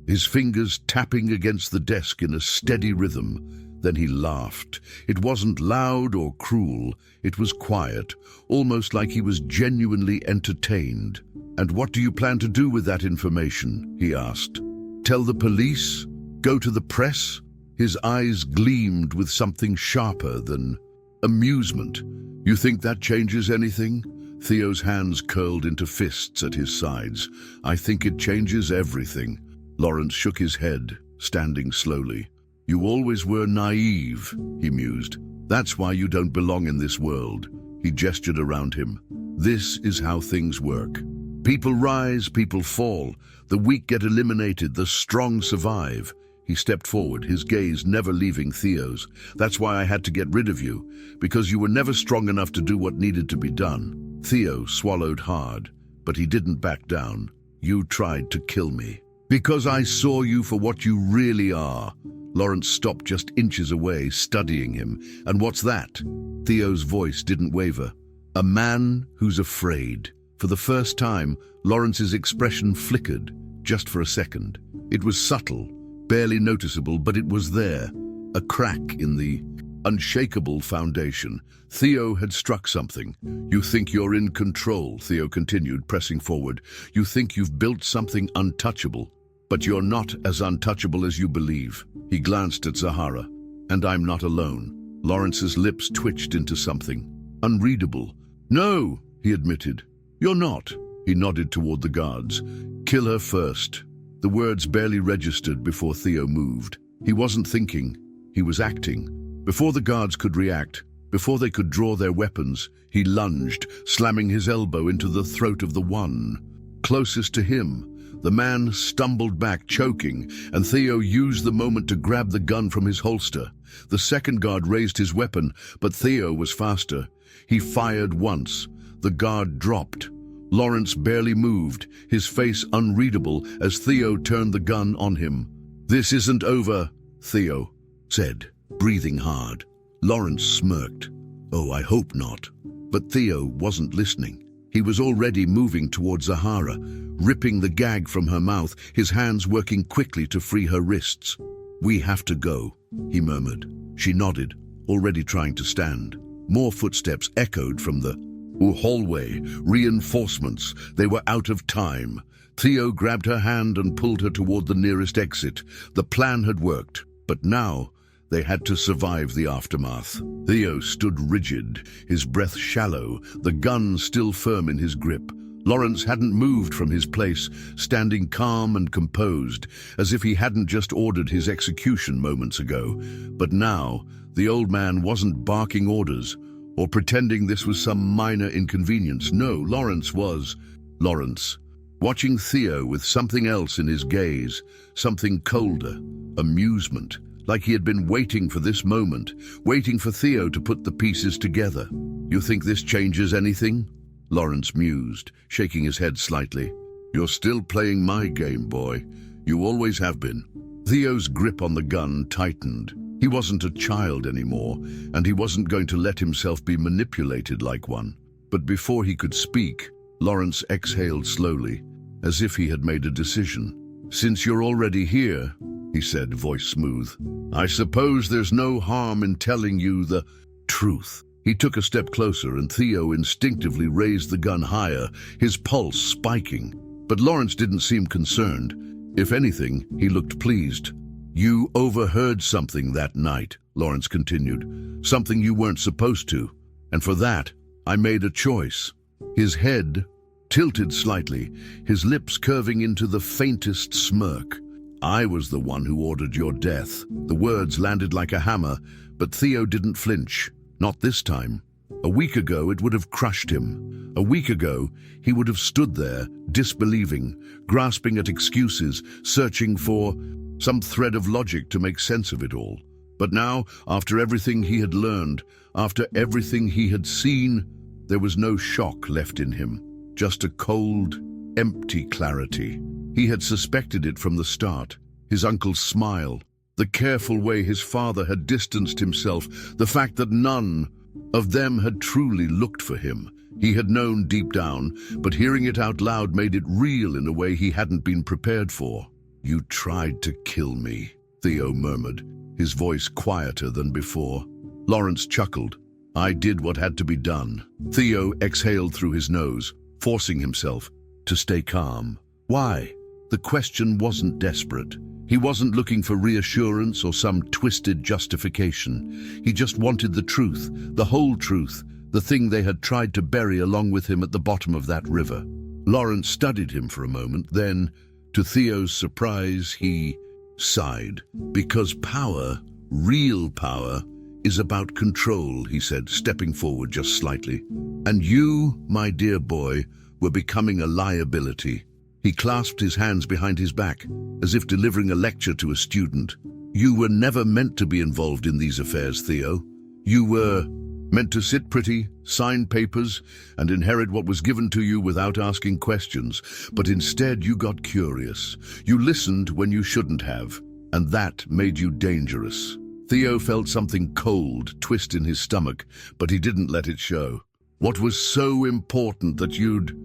his fingers tapping against the desk in a steady rhythm. Then he laughed. It wasn't loud or cruel. It was quiet, almost like he was genuinely entertained. "And what do you plan to do with that information?" he asked. "Tell the police? Go to the press?" His eyes gleamed with something sharper than amusement. "You think that changes anything?" Theo's hands curled into fists at his sides. "I think it changes everything." Lawrence shook his head, standing slowly. "You always were naive," he mused. "That's why you don't belong in this world." He gestured around him. "This is how things work. People rise, people fall. The weak get eliminated, the strong survive." He stepped forward, his gaze never leaving Theo's. "That's why I had to get rid of you, because you were never strong enough to do what needed to be done." Theo swallowed hard, but he didn't back down. "You tried to kill me. Because I saw you for what you really are." Lawrence stopped just inches away, studying him. "And what's that?" Theo's voice didn't waver. "A man who's afraid." For the first time, Lawrence's expression flickered, just for a second. It was subtle, barely noticeable, but it was there. A crack in the unshakable foundation. Theo had struck something. "You think you're in control," Theo continued, pressing forward. "You think you've built something untouchable. But you're not as untouchable as you believe." He glanced at Zahara. "And I'm not alone." Lawrence's lips twitched into something unreadable. "No," he admitted. "You're not." He nodded toward the guards. "Kill her first." The words barely registered before Theo moved. He wasn't thinking, he was acting. Before the guards could react, before they could draw their weapons, he lunged, slamming his elbow into the throat of the one closest to him. The man stumbled back, choking, and Theo used the moment to grab the gun from his holster. The second guard raised his weapon, but Theo was faster. He fired once. The guard dropped. Lawrence barely moved, his face unreadable as Theo turned the gun on him. "This isn't over," Theo said, breathing hard. Lawrence smirked. "Oh, I hope not." But Theo wasn't listening. He was already moving towards Zahara, ripping the gag from her mouth, his hands working quickly to free her wrists. "We have to go," he murmured. She nodded, already trying to stand. More footsteps echoed from the A hallway, reinforcements, they were out of time. Theo grabbed her hand and pulled her toward the nearest exit. The plan had worked, but now they had to survive the aftermath. Theo stood rigid, his breath shallow, the gun still firm in his grip. Lawrence hadn't moved from his place, standing calm and composed, as if he hadn't just ordered his execution moments ago. But now, the old man wasn't barking orders, or pretending this was some minor inconvenience. No, Lawrence was Lawrence, watching Theo with something else in his gaze, something colder, amusement, like he had been waiting for this moment, waiting for Theo to put the pieces together. You think this changes anything? Lawrence mused, shaking his head slightly. You're still playing my game, boy. You always have been. Theo's grip on the gun tightened. He wasn't a child anymore, and he wasn't going to let himself be manipulated like one. But before he could speak, Lawrence exhaled slowly, as if he had made a decision. Since you're already here, he said, voice smooth, I suppose there's no harm in telling you the truth. He took a step closer, and Theo instinctively raised the gun higher, his pulse spiking. But Lawrence didn't seem concerned. If anything, he looked pleased. You overheard something that night, Lawrence continued, something you weren't supposed to, and for that, I made a choice. His head tilted slightly, his lips curving into the faintest smirk. I was the one who ordered your death. The words landed like a hammer, but Theo didn't flinch. Not this time. A week ago, it would have crushed him. A week ago, he would have stood there, disbelieving, grasping at excuses, searching for some thread of logic to make sense of it all. But now, after everything he had learned, after everything he had seen, there was no shock left in him, just a cold, empty clarity. He had suspected it from the start. His uncle's smile, the careful way his father had distanced himself, the fact that none of them had truly looked for him. He had known deep down, but hearing it out loud made it real in a way he hadn't been prepared for. You tried to kill me, Theo murmured, his voice quieter than before. Lawrence chuckled. I did what had to be done. Theo exhaled through his nose, forcing himself to stay calm. Why? The question wasn't desperate. He wasn't looking for reassurance or some twisted justification. He just wanted the truth, the whole truth, the thing they had tried to bury along with him at the bottom of that river. Lawrence studied him for a moment, then, to Theo's surprise, he sighed. Because power, real power, is about control, he said, stepping forward just slightly. And you, my dear boy, were becoming a liability. He clasped his hands behind his back, as if delivering a lecture to a student. You were never meant to be involved in these affairs, Theo. You were meant to sit pretty, sign papers, and inherit what was given to you without asking questions. But instead you got curious. You listened when you shouldn't have, and that made you dangerous. Theo felt something cold twist in his stomach, but he didn't let it show. What was so important that you'd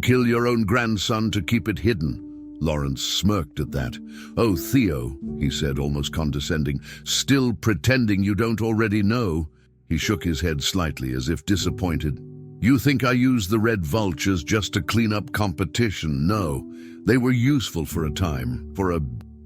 kill your own grandson to keep it hidden? Lawrence smirked at that. Oh, Theo, he said, almost condescending, still pretending you don't already know? He shook his head slightly, as if disappointed. You think I used the red vultures just to clean up competition? No, they were useful for a time,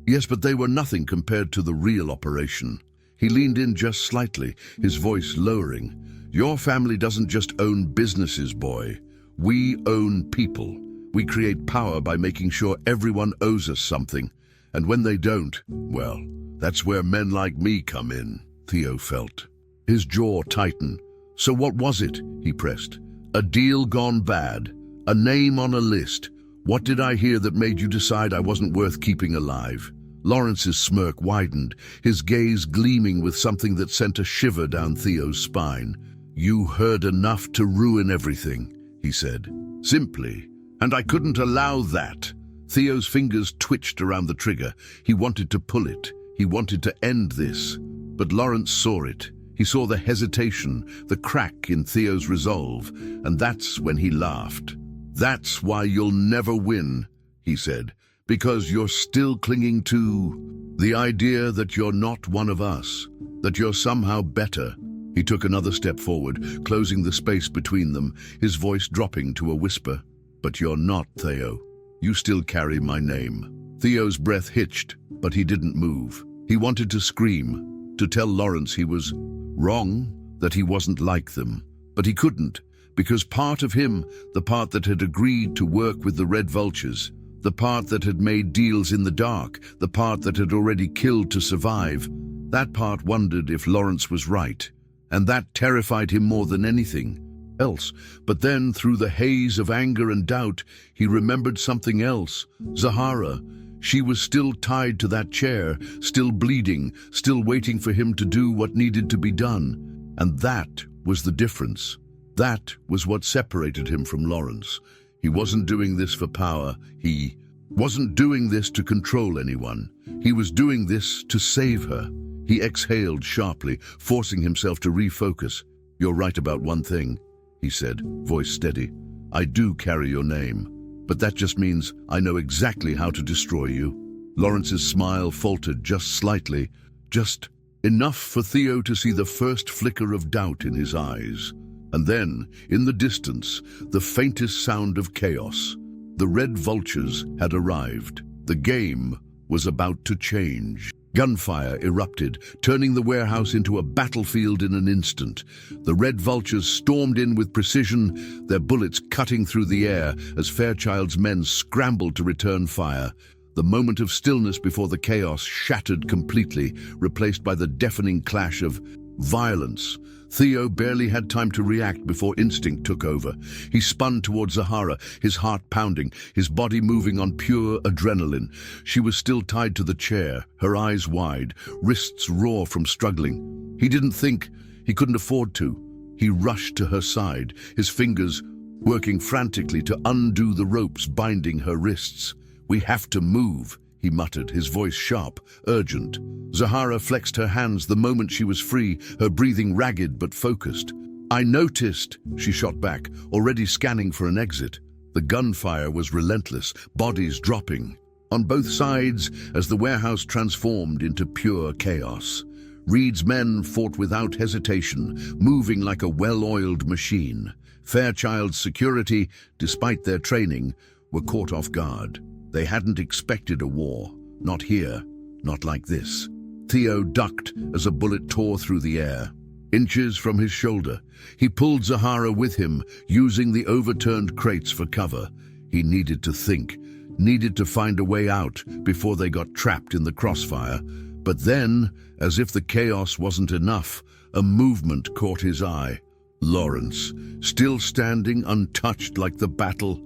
yes, but they were nothing compared to the real operation. He leaned in just slightly, his voice lowering. Your family doesn't just own businesses, boy. We own people. We create power by making sure everyone owes us something. And when they don't, well, that's where men like me come in, Theo felt. His jaw tightened. So what was it? He pressed. A deal gone bad. A name on a list. What did I hear that made you decide I wasn't worth keeping alive? Lawrence's smirk widened, his gaze gleaming with something that sent a shiver down Theo's spine. You heard enough to ruin everything, he said, simply. And I couldn't allow that. Theo's fingers twitched around the trigger. He wanted to pull it. He wanted to end this. But Lawrence saw it. He saw the hesitation, the crack in Theo's resolve, and that's when he laughed. That's why you'll never win, he said, because you're still clinging to the idea that you're not one of us, that you're somehow better. He took another step forward, closing the space between them, his voice dropping to a whisper. "But you're not, Theo. You still carry my name." Theo's breath hitched, but he didn't move. He wanted to scream, to tell Lawrence he was wrong, that he wasn't like them. But he couldn't, because part of him, the part that had agreed to work with the Red Vultures, the part that had made deals in the dark, the part that had already killed to survive, that part wondered if Lawrence was right, and that terrified him more than anything else. But then, through the haze of anger and doubt, he remembered something else. Zahara. She was still tied to that chair, still bleeding, still waiting for him to do what needed to be done. And that was the difference. That was what separated him from Lawrence. He wasn't doing this for power. He wasn't doing this to control anyone. He was doing this to save her. He exhaled sharply, forcing himself to refocus. "You're right about one thing," he said, voice steady. "I do carry your name, but that just means I know exactly how to destroy you." Lawrence's smile faltered just slightly, just enough for Theo to see the first flicker of doubt in his eyes. And then, in the distance, the faintest sound of chaos. The Red Vultures had arrived. The game was about to change. Gunfire erupted, turning the warehouse into a battlefield in an instant. The Red Vultures stormed in with precision, their bullets cutting through the air as Fairchild's men scrambled to return fire. The moment of stillness before the chaos shattered completely, replaced by the deafening clash of violence. Theo barely had time to react before instinct took over. He spun towards Zahara, his heart pounding, his body moving on pure adrenaline. She was still tied to the chair, her eyes wide, wrists raw from struggling. He didn't think, he couldn't afford to. He rushed to her side, his fingers working frantically to undo the ropes binding her wrists. "We have to move," he muttered, his voice sharp, urgent. Zahara flexed her hands the moment she was free, her breathing ragged but focused. "I noticed," she shot back, already scanning for an exit. The gunfire was relentless, bodies dropping on both sides as the warehouse transformed into pure chaos. Reed's men fought without hesitation, moving like a well-oiled machine. Fairchild's security, despite their training, were caught off guard. They hadn't expected a war. Not here, not like this. Theo ducked as a bullet tore through the air. Inches from his shoulder, he pulled Zahara with him, using the overturned crates for cover. He needed to think, needed to find a way out before they got trapped in the crossfire. But then, as if the chaos wasn't enough, a movement caught his eye. Lawrence, still standing untouched like the battle.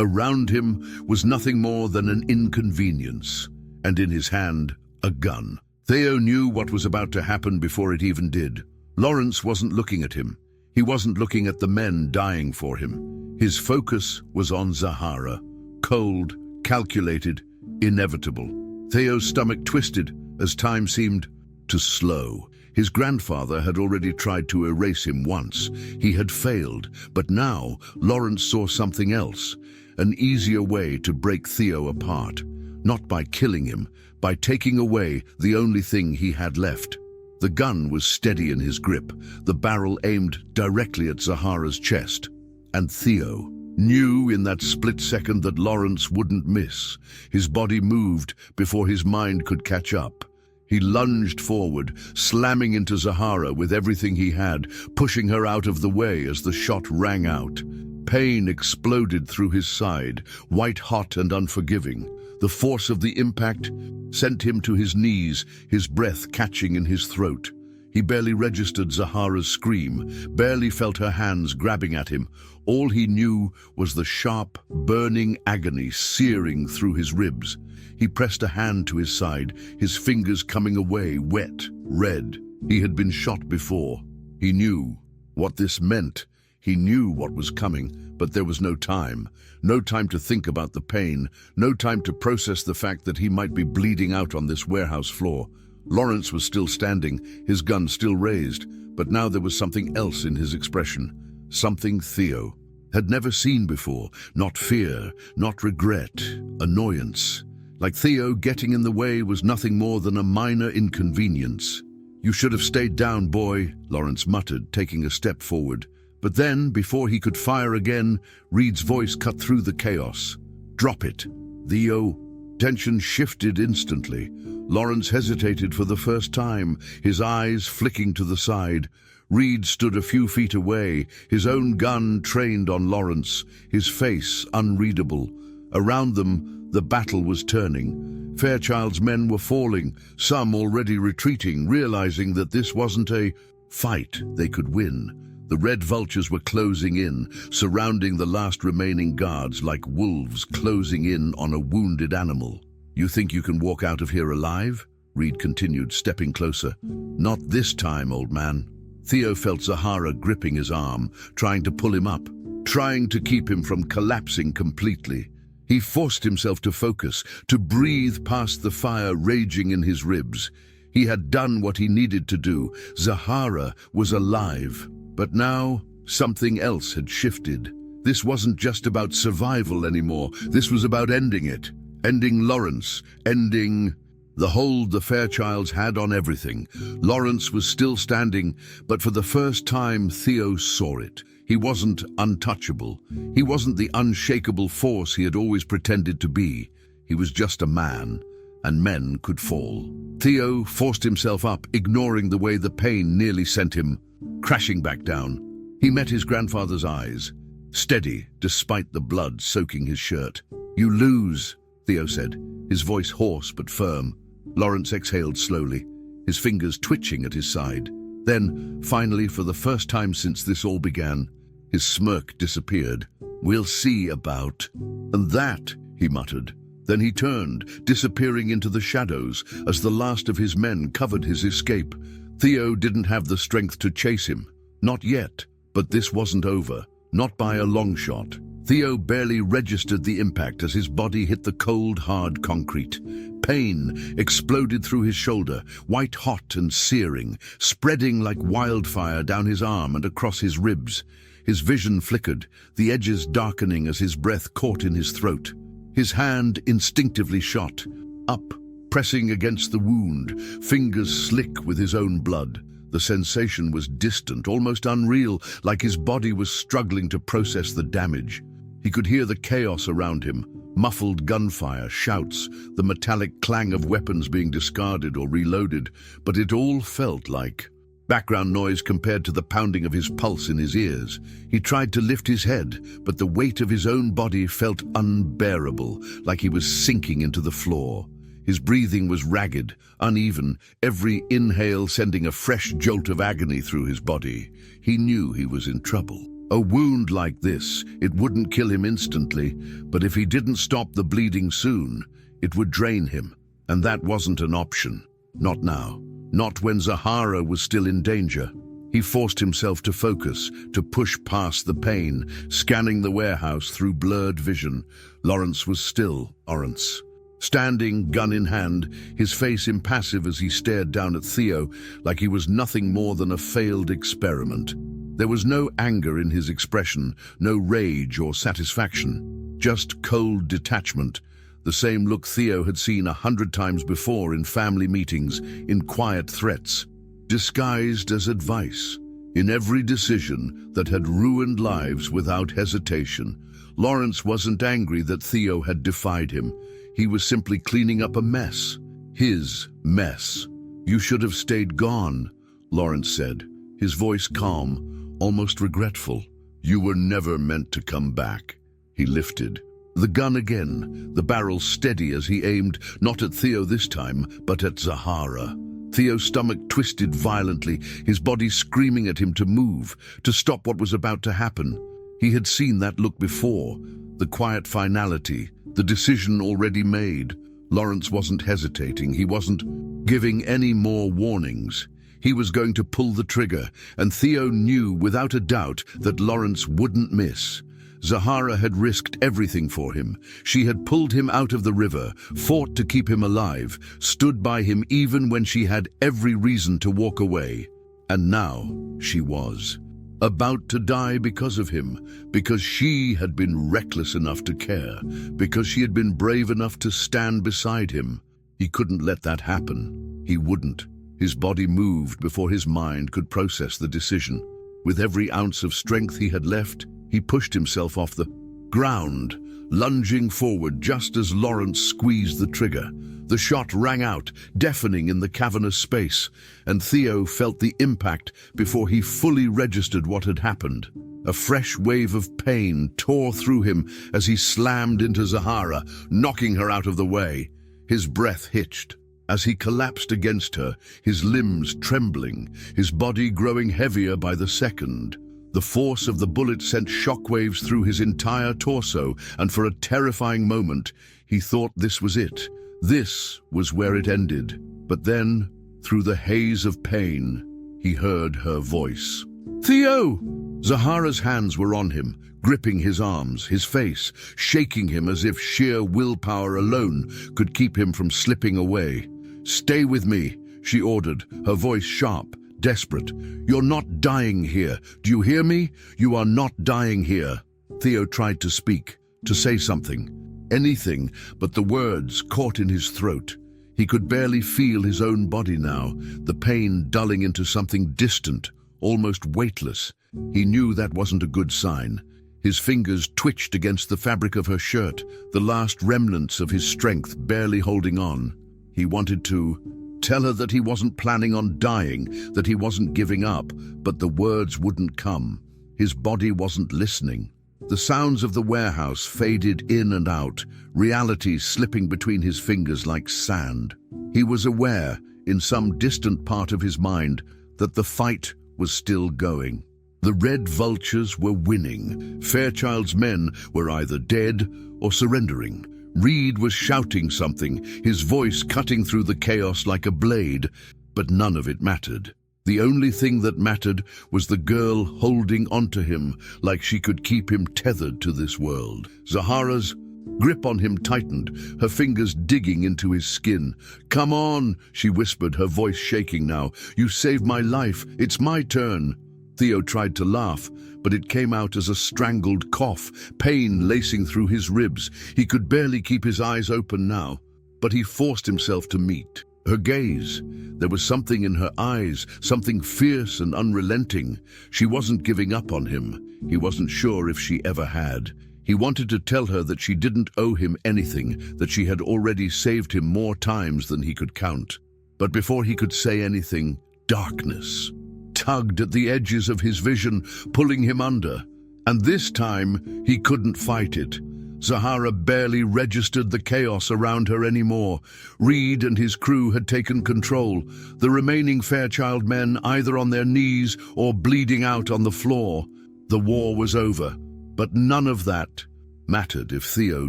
Around him was nothing more than an inconvenience, and in his hand, a gun. Theo knew what was about to happen before it even did. Lawrence wasn't looking at him. He wasn't looking at the men dying for him. His focus was on Zahara, cold, calculated, inevitable. Theo's stomach twisted as time seemed to slow. His grandfather had already tried to erase him once. He had failed, but now Lawrence saw something else. An easier way to break Theo apart, not by killing him, by taking away the only thing he had left. The gun was steady in his grip, the barrel aimed directly at Zahara's chest. And Theo knew in that split second that Lawrence wouldn't miss. His body moved before his mind could catch up. He lunged forward, slamming into Zahara with everything he had, pushing her out of the way as the shot rang out. Pain exploded through his side, white-hot and unforgiving. The force of the impact sent him to his knees, his breath catching in his throat. He barely registered Zahara's scream, barely felt her hands grabbing at him. All he knew was the sharp, burning agony searing through his ribs. He pressed a hand to his side, his fingers coming away, wet, red. He had been shot before. He knew what this meant. He knew what was coming, but there was no time. No time to think about the pain, no time to process the fact that he might be bleeding out on this warehouse floor. Lawrence was still standing, his gun still raised, but now there was something else in his expression. Something Theo had never seen before. Not fear, not regret, annoyance. Like Theo, getting in the way was nothing more than a minor inconvenience. "You should have stayed down, boy," Lawrence muttered, taking a step forward. But then, before he could fire again, Reed's voice cut through the chaos. "Drop it." Theo. Tension shifted instantly. Lawrence hesitated for the first time, his eyes flicking to the side. Reed stood a few feet away, his own gun trained on Lawrence, his face unreadable. Around them, the battle was turning. Fairchild's men were falling, some already retreating, realizing that this wasn't a fight they could win. The red vultures were closing in, surrounding the last remaining guards like wolves closing in on a wounded animal. "You think you can walk out of here alive?" Reed continued, stepping closer. "Not this time, old man." Theo felt Zahara gripping his arm, trying to pull him up, trying to keep him from collapsing completely. He forced himself to focus, to breathe past the fire raging in his ribs. He had done what he needed to do. Zahara was alive. But now, something else had shifted. This wasn't just about survival anymore. This was about ending it. Ending Lawrence. Ending the hold the Fairchilds had on everything. Lawrence was still standing, but for the first time Theo saw it. He wasn't untouchable. He wasn't the unshakable force he had always pretended to be. He was just a man, and men could fall. Theo forced himself up, ignoring the way the pain nearly sent him crashing back down. He met his grandfather's eyes, steady despite the blood soaking his shirt. "You lose," Theo said, his voice hoarse but firm. Lawrence exhaled slowly, his fingers twitching at his side. Then, finally, for the first time since this all began, his smirk disappeared. "We'll see about and that," he muttered. Then he turned, disappearing into the shadows as the last of his men covered his escape. Theo didn't have the strength to chase him. Not yet. But this wasn't over. Not by a long shot. Theo barely registered the impact as his body hit the cold, hard concrete. Pain exploded through his shoulder, white-hot and searing, spreading like wildfire down his arm and across his ribs. His vision flickered, the edges darkening as his breath caught in his throat. His hand instinctively shot, up, pressing against the wound, fingers slick with his own blood. The sensation was distant, almost unreal, like his body was struggling to process the damage. He could hear the chaos around him, muffled gunfire, shouts, the metallic clang of weapons being discarded or reloaded, but it all felt like background noise compared to the pounding of his pulse in his ears. He tried to lift his head, but the weight of his own body felt unbearable, like he was sinking into the floor. His breathing was ragged, uneven, every inhale sending a fresh jolt of agony through his body. He knew he was in trouble. A wound like this, it wouldn't kill him instantly, but if he didn't stop the bleeding soon, it would drain him. And that wasn't an option. Not now. Not when Zahara was still in danger. He forced himself to focus, to push past the pain, scanning the warehouse through blurred vision. Lawrence was still Lawrence. Standing, gun in hand, his face impassive as he stared down at Theo, like he was nothing more than a failed experiment. There was no anger in his expression, no rage or satisfaction, just cold detachment, the same look Theo had seen 100 times before in family meetings, in quiet threats, disguised as advice. In every decision that had ruined lives without hesitation, Lawrence wasn't angry that Theo had defied him. He was simply cleaning up a mess. His mess. "You should have stayed gone," Lawrence said, his voice calm, almost regretful. "You were never meant to come back." He lifted the gun again, the barrel steady as he aimed, not at Theo this time, but at Zahara. Theo's stomach twisted violently, his body screaming at him to move, to stop what was about to happen. He had seen that look before, the quiet finality, the decision already made. Lawrence wasn't hesitating. He wasn't giving any more warnings. He was going to pull the trigger, and Theo knew without a doubt that Lawrence wouldn't miss. Zahara had risked everything for him. She had pulled him out of the river, fought to keep him alive, stood by him even when she had every reason to walk away. And now she was about to die because of him, because she had been reckless enough to care, because she had been brave enough to stand beside him. He couldn't let that happen. He wouldn't. His body moved before his mind could process the decision. With every ounce of strength he had left, he pushed himself off the ground, lunging forward just as Lawrence squeezed the trigger. The shot rang out, deafening in the cavernous space, and Theo felt the impact before he fully registered what had happened. A fresh wave of pain tore through him as he slammed into Zahara, knocking her out of the way. His breath hitched. As he collapsed against her, his limbs trembling, his body growing heavier by the second. The force of the bullet sent shockwaves through his entire torso, and for a terrifying moment, he thought this was it. This was where it ended. But then, through the haze of pain, he heard her voice. "Theo!" Zahara's hands were on him, gripping his arms, his face, shaking him as if sheer willpower alone could keep him from slipping away. "Stay with me," she ordered, her voice sharp, desperate. "You're not dying here. Do you hear me? You are not dying here." Theo tried to speak, to say something. Anything, but the words caught in his throat. He could barely feel his own body now, the pain dulling into something distant, almost weightless. He knew that wasn't a good sign. His fingers twitched against the fabric of her shirt, the last remnants of his strength barely holding on. He wanted to tell her that he wasn't planning on dying, that he wasn't giving up, but the words wouldn't come. His body wasn't listening. The sounds of the warehouse faded in and out, reality slipping between his fingers like sand. He was aware, in some distant part of his mind, that the fight was still going. The red vultures were winning. Fairchild's men were either dead or surrendering. Reed was shouting something, his voice cutting through the chaos like a blade, but none of it mattered. The only thing that mattered was the girl holding onto him like she could keep him tethered to this world. Zahara's grip on him tightened, her fingers digging into his skin. "Come on," she whispered, her voice shaking now. "You saved my life. It's my turn." Theo tried to laugh, but it came out as a strangled cough, pain lacing through his ribs. He could barely keep his eyes open now, but he forced himself to meet her gaze. There was something in her eyes, something fierce and unrelenting. She wasn't giving up on him. He wasn't sure if she ever had. He wanted to tell her that she didn't owe him anything, that she had already saved him more times than he could count. But before he could say anything, darkness tugged at the edges of his vision, pulling him under. And this time, he couldn't fight it. Zahara barely registered the chaos around her anymore. Reed and his crew had taken control, the remaining Fairchild men either on their knees or bleeding out on the floor. The war was over, but none of that mattered if Theo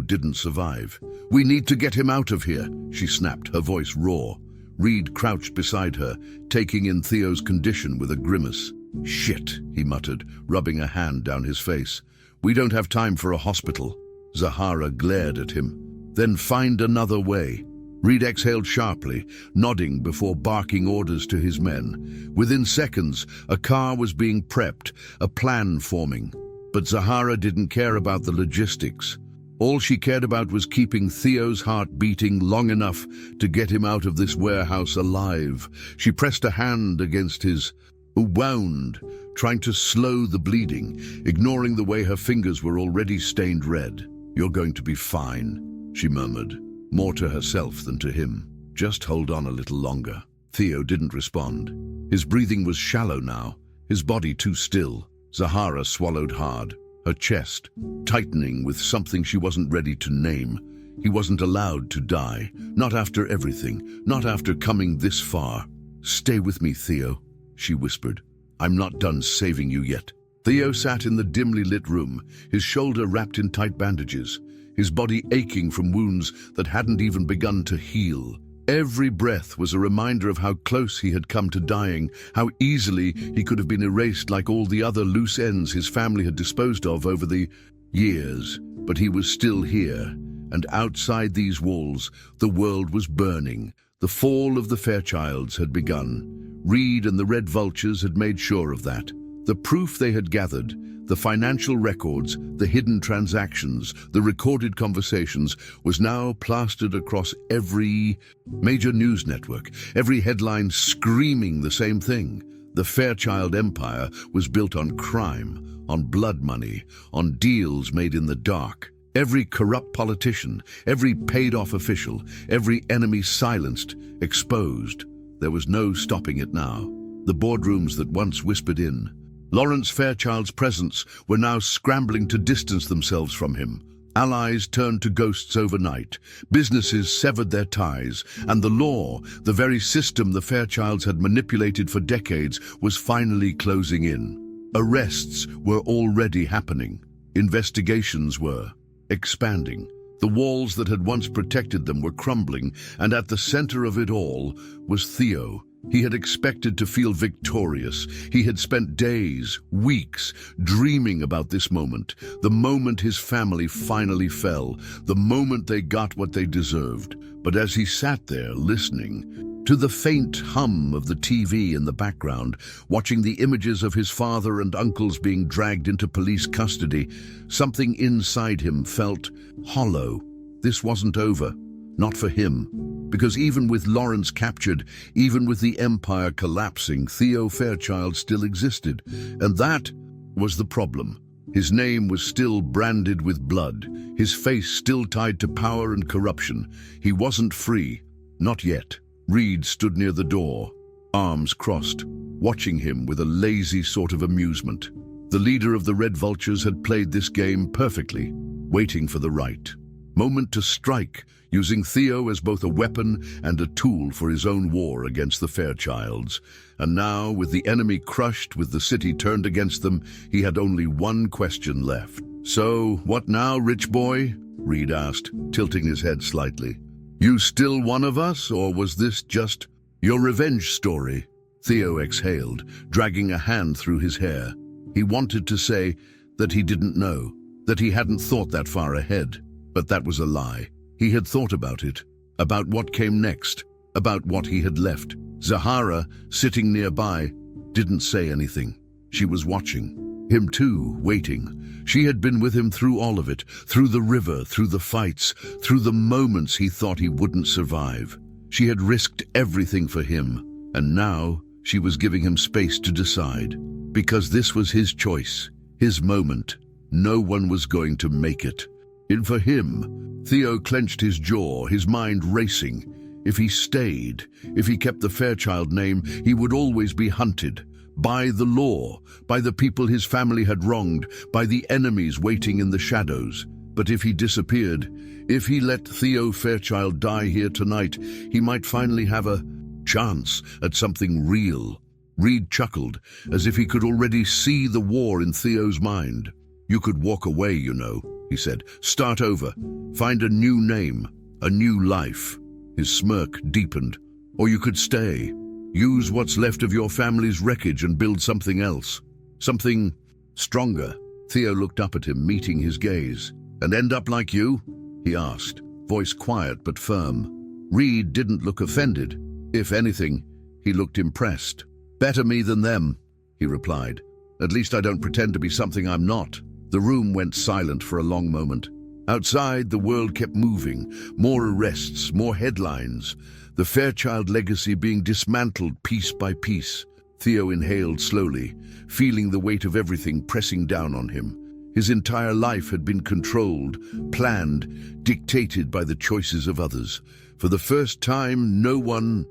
didn't survive. "We need to get him out of here," she snapped, her voice raw. Reed crouched beside her, taking in Theo's condition with a grimace. "Shit," he muttered, rubbing a hand down his face. "We don't have time for a hospital." Zahara glared at him. "Then find another way." Reed exhaled sharply, nodding before barking orders to his men. Within seconds, a car was being prepped, a plan forming. But Zahara didn't care about the logistics. All she cared about was keeping Theo's heart beating long enough to get him out of this warehouse alive. She pressed a hand against his wound, trying to slow the bleeding, ignoring the way her fingers were already stained red. "You're going to be fine," she murmured, more to herself than to him. "Just hold on a little longer." Theo didn't respond. His breathing was shallow now, his body too still. Zahara swallowed hard, her chest tightening with something she wasn't ready to name. He wasn't allowed to die, not after everything, not after coming this far. "Stay with me, Theo," she whispered. "I'm not done saving you yet." Theo sat in the dimly lit room, his shoulder wrapped in tight bandages, his body aching from wounds that hadn't even begun to heal. Every breath was a reminder of how close he had come to dying, how easily he could have been erased like all the other loose ends his family had disposed of over the years. But he was still here, and outside these walls, the world was burning. The fall of the Fairchilds had begun. Reed and the Red Vultures had made sure of that. The proof they had gathered, The financial records, the hidden transactions, the recorded conversations was now plastered across every major news network, every headline screaming the same thing. The Fairchild empire was built on crime, on blood money, on deals made in the dark. Every corrupt politician, every paid-off official, every enemy silenced, exposed. There was no stopping it now. The boardrooms that once whispered in Lawrence Fairchild's presence were now scrambling to distance themselves from him. Allies turned to ghosts overnight, businesses severed their ties, and the law, the very system the Fairchilds had manipulated for decades, was finally closing in. Arrests were already happening. Investigations were expanding. The walls that had once protected them were crumbling, and at the center of it all was Theo. He had expected to feel victorious. He had spent days, weeks, dreaming about this moment, the moment his family finally fell, the moment they got what they deserved. But as he sat there listening to the faint hum of the TV in the background, watching the images of his father and uncles being dragged into police custody, something inside him felt hollow. This wasn't over. Not for him. Because even with Lawrence captured, even with the empire collapsing, Theo Fairchild still existed. And that was the problem. His name was still branded with blood, his face still tied to power and corruption. He wasn't free. Not yet. Reed stood near the door, arms crossed, watching him with a lazy sort of amusement. The leader of the Red Vultures had played this game perfectly, waiting for the right moment to strike, using Theo as both a weapon and a tool for his own war against the Fairchilds. And now, with the enemy crushed, with the city turned against them, he had only one question left. "So, what now, rich boy?" Reed asked, tilting his head slightly. "You still one of us, or was this just your revenge story?" Theo exhaled, dragging a hand through his hair. He wanted to say that he didn't know, that he hadn't thought that far ahead. But that was a lie. He had thought about it, about what came next, about what he had left. Zahara, sitting nearby, didn't say anything. She was watching. Him too, waiting. She had been with him through all of it, through the river, through the fights, through the moments he thought he wouldn't survive. She had risked everything for him, and now she was giving him space to decide. Because this was his choice, his moment. No one was going to make it. And for him, Theo clenched his jaw, his mind racing. If he stayed, if he kept the Fairchild name, he would always be hunted. By the law, by the people his family had wronged, by the enemies waiting in the shadows. But if he disappeared, if he let Theo Fairchild die here tonight, he might finally have a chance at something real. Reed chuckled, as if he could already see the war in Theo's mind. "You could walk away, you know," he said. "Start over. Find a new name, a new life." His smirk deepened. "Or you could stay. Use what's left of your family's wreckage and build something else. Something stronger." Theo looked up at him, meeting his gaze. "And end up like you?" he asked, voice quiet but firm. Reed didn't look offended. If anything, he looked impressed. "Better me than them," he replied. "At least I don't pretend to be something I'm not." The room went silent for a long moment. Outside, the world kept moving. More arrests, more headlines. The Fairchild legacy being dismantled piece by piece. Theo inhaled slowly, feeling the weight of everything pressing down on him. His entire life had been controlled, planned, dictated by the choices of others. For the first time, no one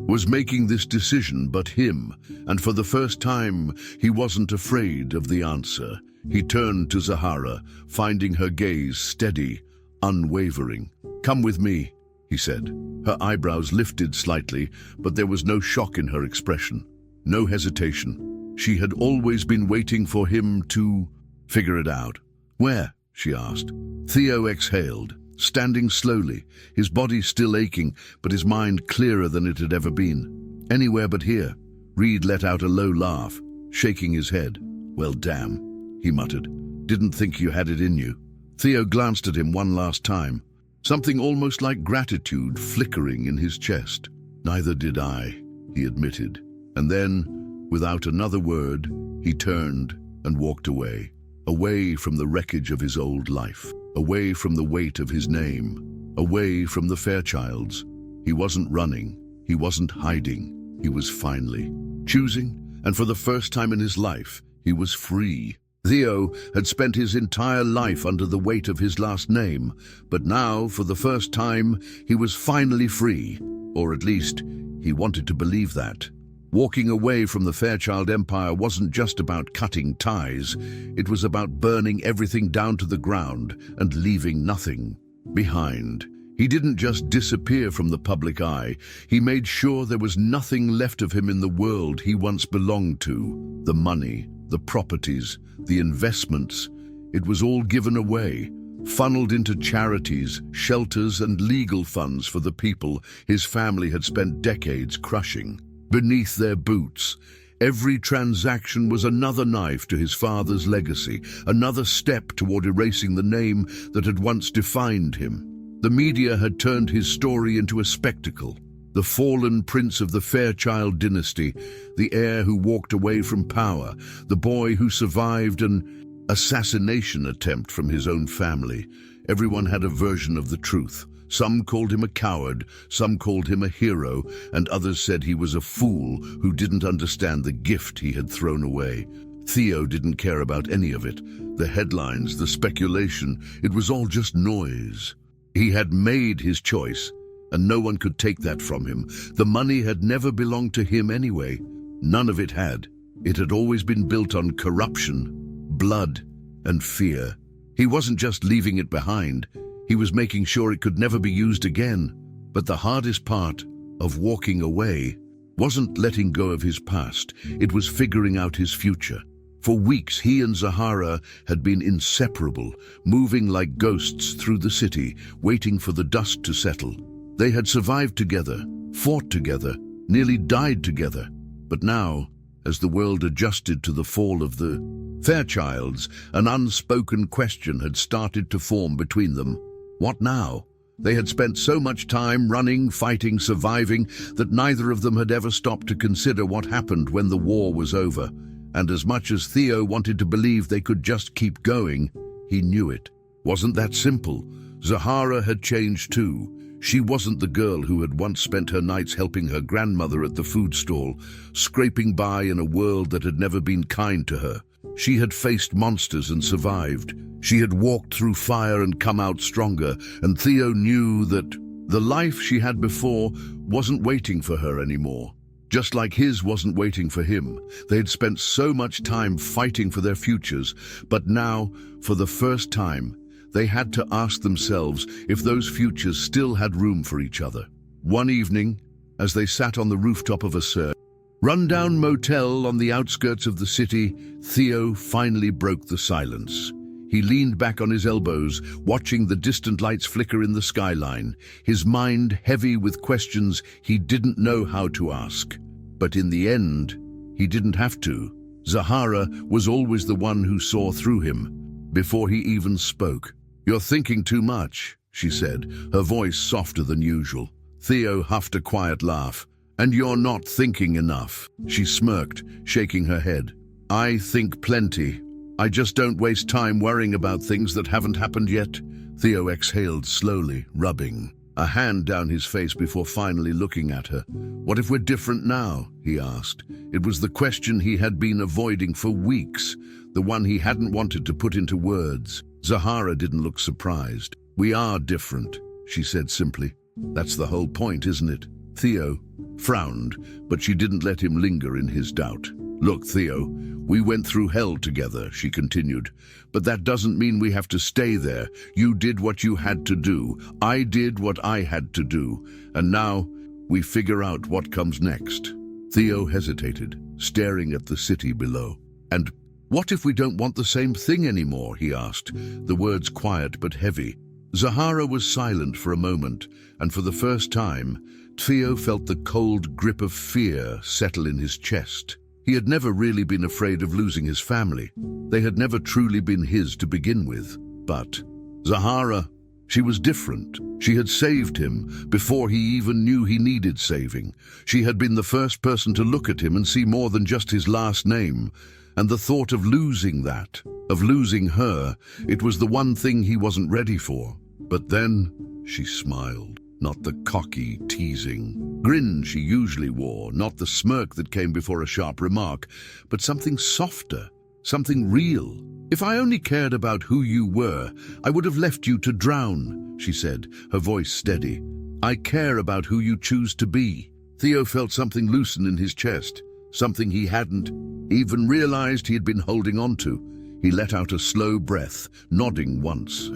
was making this decision but him, and for the first time, he wasn't afraid of the answer. He turned to Zahara, finding her gaze steady, unwavering. "Come with me," he said. Her eyebrows lifted slightly, but there was no shock in her expression, no hesitation. She had always been waiting for him to figure it out. "Where?" she asked. Theo exhaled, standing slowly, his body still aching, but his mind clearer than it had ever been. "Anywhere but here." Reed let out a low laugh, shaking his head. "Well, damn," he muttered. "Didn't think you had it in you." Theo glanced at him one last time, something almost like gratitude flickering in his chest. "Neither did I," he admitted. And then, without another word, he turned and walked away. Away from the wreckage of his old life. Away from the weight of his name. Away from the Fairchilds. He wasn't running. He wasn't hiding. He was finally choosing, and for the first time in his life, he was free. Theo had spent his entire life under the weight of his last name, but now, for the first time, he was finally free, or at least, he wanted to believe that. Walking away from the Fairchild Empire wasn't just about cutting ties, it was about burning everything down to the ground and leaving nothing behind. He didn't just disappear from the public eye, he made sure there was nothing left of him in the world he once belonged to. The money, the properties, the investments, it was all given away, funneled into charities, shelters and legal funds for the people his family had spent decades crushing. Beneath their boots, every transaction was another knife to his father's legacy, another step toward erasing the name that had once defined him. The media had turned his story into a spectacle. The fallen prince of the Fairchild dynasty, the heir who walked away from power, the boy who survived an assassination attempt from his own family. Everyone had a version of the truth. Some called him a coward, some called him a hero, and others said he was a fool who didn't understand the gift he had thrown away. Theo didn't care about any of it. The headlines, the speculation, it was all just noise. He had made his choice, and no one could take that from him. The money had never belonged to him anyway. None of it had. It had always been built on corruption, blood, and fear. He wasn't just leaving it behind. He was making sure it could never be used again. But the hardest part of walking away wasn't letting go of his past. It was figuring out his future. For weeks, he and Zahara had been inseparable, moving like ghosts through the city, waiting for the dust to settle. They had survived together, fought together, nearly died together. But now, as the world adjusted to the fall of the Fairchilds, an unspoken question had started to form between them. What now? They had spent so much time running, fighting, surviving, that neither of them had ever stopped to consider what happened when the war was over. And as much as Theo wanted to believe they could just keep going, he knew it wasn't that simple. Zahara had changed too. She wasn't the girl who had once spent her nights helping her grandmother at the food stall, scraping by in a world that had never been kind to her. She had faced monsters and survived. She had walked through fire and come out stronger, and Theo knew that the life she had before wasn't waiting for her anymore. Just like his wasn't waiting for him. They had spent so much time fighting for their futures, but now, for the first time, they had to ask themselves if those futures still had room for each other. One evening, as they sat on the rooftop of a rundown motel on the outskirts of the city, Theo finally broke the silence. He leaned back on his elbows, watching the distant lights flicker in the skyline, his mind heavy with questions he didn't know how to ask. But in the end, he didn't have to. Zahara was always the one who saw through him, before he even spoke. "You're thinking too much," she said, her voice softer than usual. Theo huffed a quiet laugh. "And you're not thinking enough," she smirked, shaking her head. "I think plenty. I just don't waste time worrying about things that haven't happened yet." Theo exhaled slowly, rubbing a hand down his face before finally looking at her. "What if we're different now?" he asked. It was the question he had been avoiding for weeks, the one he hadn't wanted to put into words. Zahara didn't look surprised. "We are different," she said simply. "That's the whole point, isn't it?" Theo frowned, but she didn't let him linger in his doubt. "Look, Theo, we went through hell together," she continued, "but that doesn't mean we have to stay there. You did what you had to do. I did what I had to do. And now we figure out what comes next." Theo hesitated, staring at the city below. "And what if we don't want the same thing anymore?" he asked, the words quiet but heavy. Zahara was silent for a moment, and for the first time, Theo felt the cold grip of fear settle in his chest. He had never really been afraid of losing his family. They had never truly been his to begin with. But Zahara, she was different. She had saved him before he even knew he needed saving. She had been the first person to look at him and see more than just his last name. And the thought of losing that, of losing her, it was the one thing he wasn't ready for. But then she smiled, not the cocky, teasing grin she usually wore, not the smirk that came before a sharp remark, but something softer, something real. "If I only cared about who you were, I would have left you to drown," she said, her voice steady. "I care about who you choose to be." Theo felt something loosen in his chest, something he hadn't even realized he had been holding on to. He let out a slow breath, nodding once.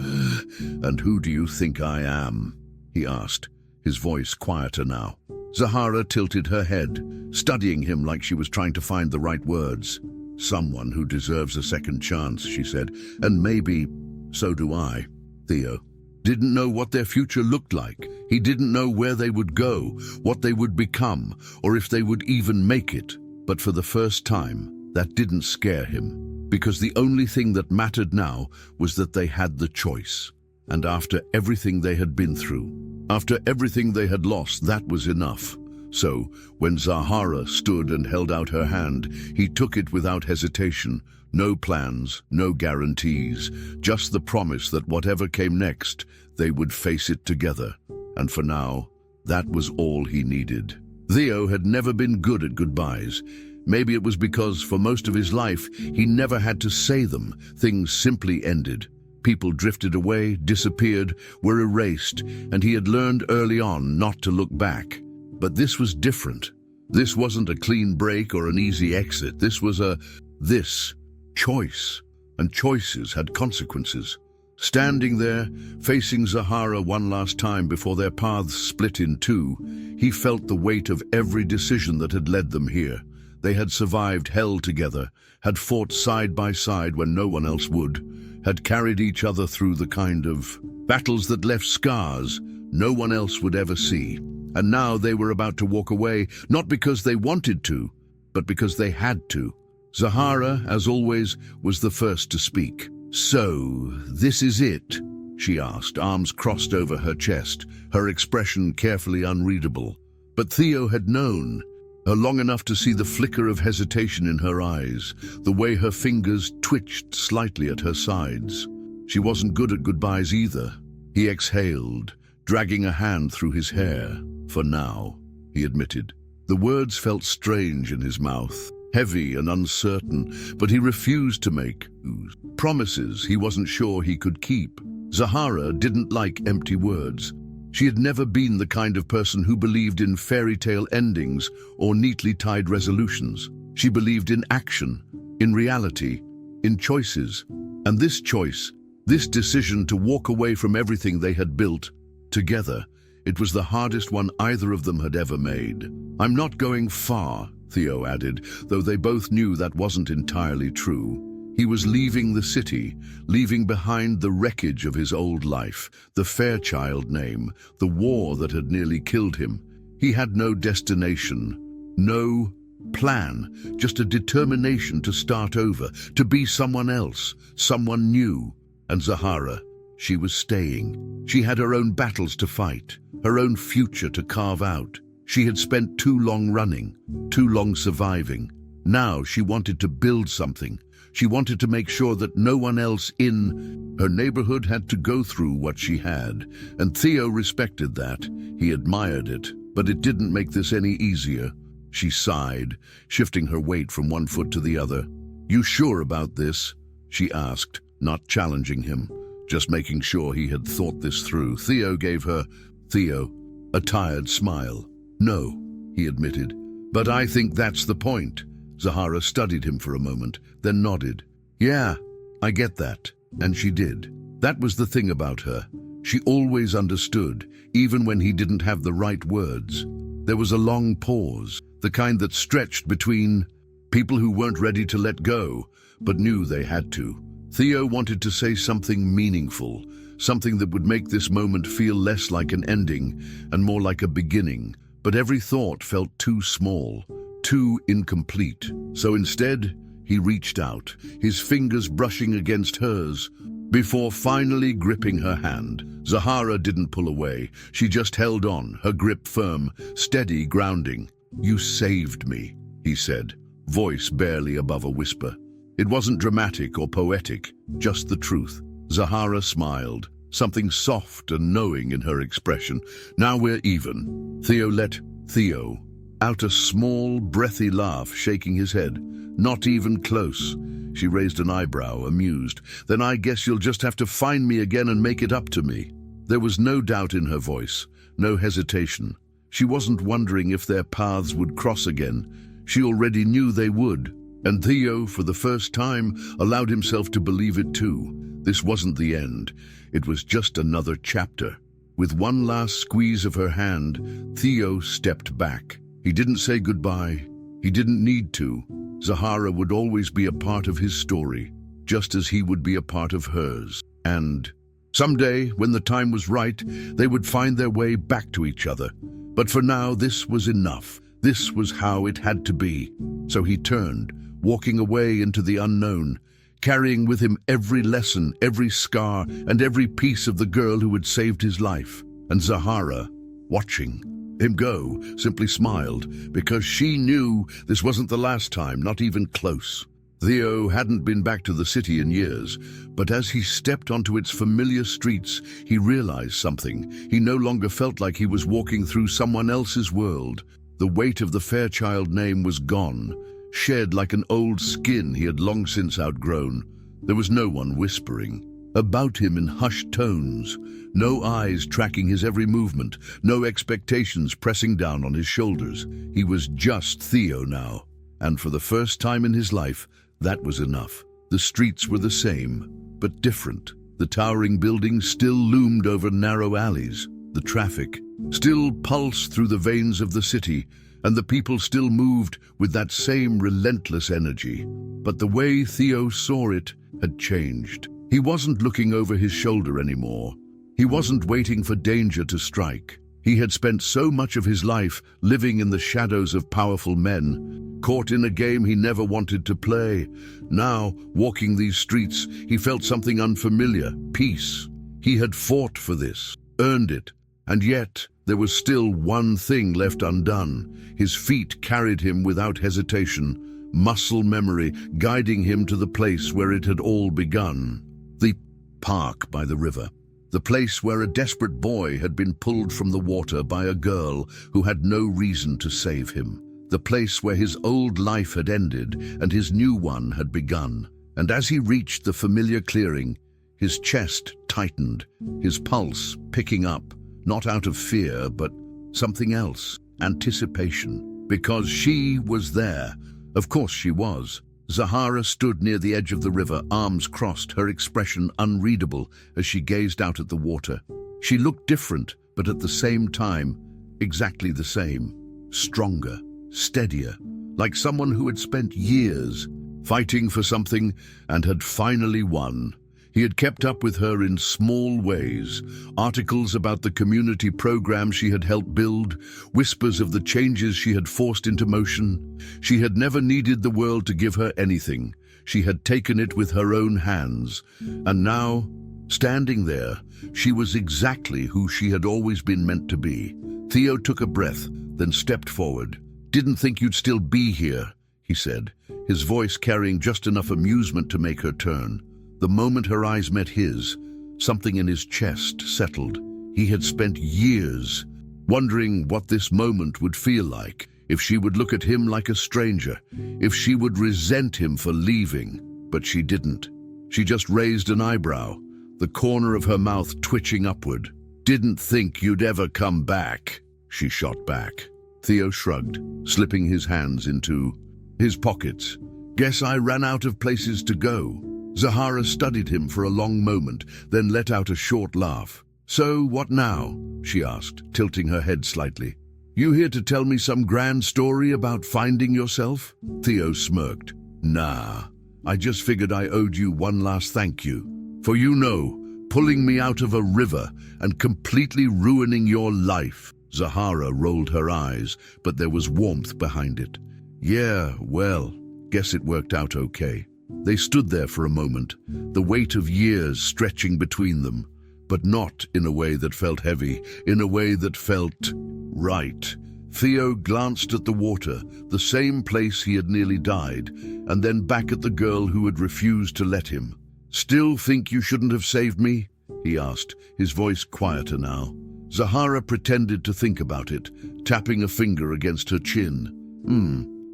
"And who do you think I am?" he asked, his voice quieter now. Zahara tilted her head, studying him like she was trying to find the right words. "Someone who deserves a second chance," she said, "and maybe so do I." Theo didn't know what their future looked like. He didn't know where they would go, what they would become, or if they would even make it. But for the first time, that didn't scare him, because the only thing that mattered now was that they had the choice. And after everything they had been through, after everything they had lost, that was enough. So, when Zahara stood and held out her hand, he took it without hesitation. No plans, no guarantees, just the promise that whatever came next, they would face it together. And for now, that was all he needed. Theo had never been good at goodbyes. Maybe it was because for most of his life, he never had to say them. Things simply ended. People drifted away, disappeared, were erased, and he had learned early on not to look back. But this was different. This wasn't a clean break or an easy exit. This was a choice, and choices had consequences. Standing there, facing Zahara one last time before their paths split in two, he felt the weight of every decision that had led them here. They had survived hell together, had fought side by side when no one else would, had carried each other through the kind of battles that left scars no one else would ever see. And now they were about to walk away, not because they wanted to, but because they had to. Zahara, as always, was the first to speak. "So, this is it?" she asked, arms crossed over her chest, her expression carefully unreadable. But Theo had known her long enough to see the flicker of hesitation in her eyes, the way her fingers twitched slightly at her sides. She wasn't good at goodbyes either. He exhaled, dragging a hand through his hair. "For now," he admitted. The words felt strange in his mouth, heavy and uncertain, but he refused to make promises he wasn't sure he could keep. Zahara didn't like empty words. She had never been the kind of person who believed in fairy tale endings or neatly tied resolutions. She believed in action, in reality, in choices. And this choice, this decision to walk away from everything they had built together, it was the hardest one either of them had ever made. "I'm not going far," Theo added, though they both knew that wasn't entirely true. He was leaving the city, leaving behind the wreckage of his old life, the Fairchild name, the war that had nearly killed him. He had no destination, no plan, just a determination to start over, to be someone else, someone new. And Zahara, she was staying. She had her own battles to fight, her own future to carve out. She had spent too long running, too long surviving. Now she wanted to build something. She wanted to make sure that no one else in her neighborhood had to go through what she had. And Theo respected that. He admired it, but it didn't make this any easier. She sighed, shifting her weight from one foot to the other. "You sure about this?" she asked, not challenging him, just making sure he had thought this through. Theo gave her a tired smile. "No," he admitted, "but I think that's the point." Zahara studied him for a moment, then nodded. "Yeah, I get that." And she did. That was the thing about her. She always understood, even when he didn't have the right words. There was a long pause, the kind that stretched between people who weren't ready to let go, but knew they had to. Theo wanted to say something meaningful, something that would make this moment feel less like an ending and more like a beginning, but every thought felt too small, too incomplete. So instead, he reached out, his fingers brushing against hers, before finally gripping her hand. Zahara didn't pull away. She just held on, her grip firm, steady, grounding. "You saved me," he said, voice barely above a whisper. It wasn't dramatic or poetic, just the truth. Zahara smiled, something soft and knowing in her expression. Now we're even. Theo out a small, breathy laugh, shaking his head. Not even close. She raised an eyebrow, amused. Then I guess you'll just have to find me again and make it up to me. There was no doubt in her voice, no hesitation. She wasn't wondering if their paths would cross again. She already knew they would. And Theo, for the first time, allowed himself to believe it too. This wasn't the end. It was just another chapter. With one last squeeze of her hand, Theo stepped back. He didn't say goodbye. He didn't need to. Zahara would always be a part of his story, just as he would be a part of hers. And someday, when the time was right, they would find their way back to each other. But for now, this was enough. This was how it had to be. So he turned, walking away into the unknown, carrying with him every lesson, every scar, and every piece of the girl who had saved his life. And Zahara, watching him go, simply smiled, because she knew this wasn't the last time, not even close. Theo hadn't been back to the city in years, but as he stepped onto its familiar streets, he realized something. He no longer felt like he was walking through someone else's world. The weight of the Fairchild name was gone, shed like an old skin he had long since outgrown. There was no one whispering about him in hushed tones, no eyes tracking his every movement, no expectations pressing down on his shoulders. He was just Theo now, and for the first time in his life, that was enough. The streets were the same, but different. The towering buildings still loomed over narrow alleys. The traffic still pulsed through the veins of the city, and the people still moved with that same relentless energy. But the way Theo saw it had changed. He wasn't looking over his shoulder anymore. He wasn't waiting for danger to strike. He had spent so much of his life living in the shadows of powerful men, caught in a game he never wanted to play. Now, walking these streets, he felt something unfamiliar, peace. He had fought for this, earned it, and yet there was still one thing left undone. His feet carried him without hesitation, muscle memory guiding him to the place where it had all begun. The park by the river. The place where a desperate boy had been pulled from the water by a girl who had no reason to save him. The place where his old life had ended and his new one had begun. And as he reached the familiar clearing, his chest tightened, his pulse picking up, not out of fear, but something else, anticipation. Because she was there. Of course she was. Zahara stood near the edge of the river, arms crossed, her expression unreadable as she gazed out at the water. She looked different, but at the same time, exactly the same. Stronger, steadier, like someone who had spent years fighting for something and had finally won. He had kept up with her in small ways, articles about the community program she had helped build, whispers of the changes she had forced into motion. She had never needed the world to give her anything. She had taken it with her own hands. And now, standing there, she was exactly who she had always been meant to be. Theo took a breath, then stepped forward. "Didn't think you'd still be here," he said, his voice carrying just enough amusement to make her turn. The moment her eyes met his, something in his chest settled. He had spent years wondering what this moment would feel like, if she would look at him like a stranger, if she would resent him for leaving. But she didn't. She just raised an eyebrow, the corner of her mouth twitching upward. "Didn't think you'd ever come back," she shot back. Theo shrugged, slipping his hands into his pockets. "Guess I ran out of places to go." Zahara studied him for a long moment, then let out a short laugh. "So, what now?" she asked, tilting her head slightly. "You here to tell me some grand story about finding yourself?" Theo smirked. "Nah, I just figured I owed you one last thank you. For pulling me out of a river and completely ruining your life." Zahara rolled her eyes, but there was warmth behind it. "Yeah, well, guess it worked out okay." They stood there for a moment, the weight of years stretching between them, but not in a way that felt heavy, in a way that felt right. Theo glanced at the water, the same place he had nearly died, and then back at the girl who had refused to let him. "Still think you shouldn't have saved me?" he asked, his voice quieter now. Zahara pretended to think about it, tapping a finger against her chin.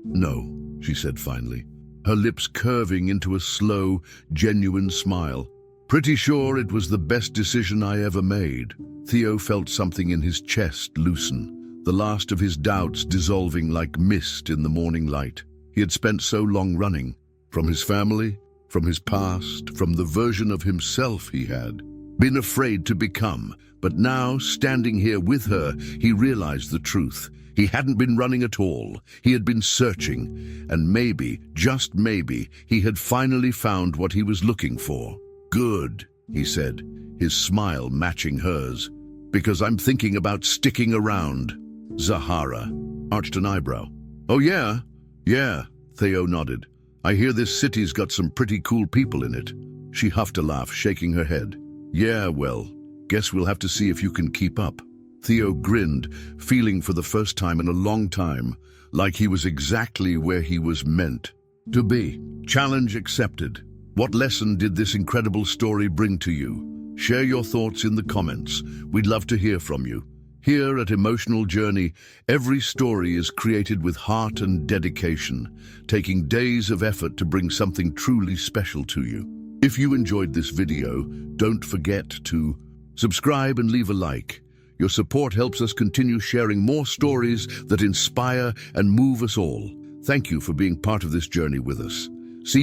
No," she said finally, her lips curving into a slow, genuine smile. "Pretty sure it was the best decision I ever made." Theo felt something in his chest loosen, the last of his doubts dissolving like mist in the morning light. He had spent so long running, from his family, from his past, from the version of himself he had been afraid to become. But now, standing here with her, he realized the truth. He hadn't been running at all. He had been searching, and maybe, just maybe, he had finally found what he was looking for. "Good," he said, his smile matching hers. "Because I'm thinking about sticking around." Zahara arched an eyebrow. "Oh yeah? Yeah," Theo nodded. "I hear this city's got some pretty cool people in it." She huffed a laugh, shaking her head. "Yeah, well, guess we'll have to see if you can keep up." Theo grinned, feeling for the first time in a long time like he was exactly where he was meant to be. Challenge accepted. What lesson did this incredible story bring to you? Share your thoughts in the comments. We'd love to hear from you. Here at Emotional Journey, every story is created with heart and dedication, taking days of effort to bring something truly special to you. If you enjoyed this video, don't forget to subscribe and leave a like. Your support helps us continue sharing more stories that inspire and move us all. Thank you for being part of this journey with us. See you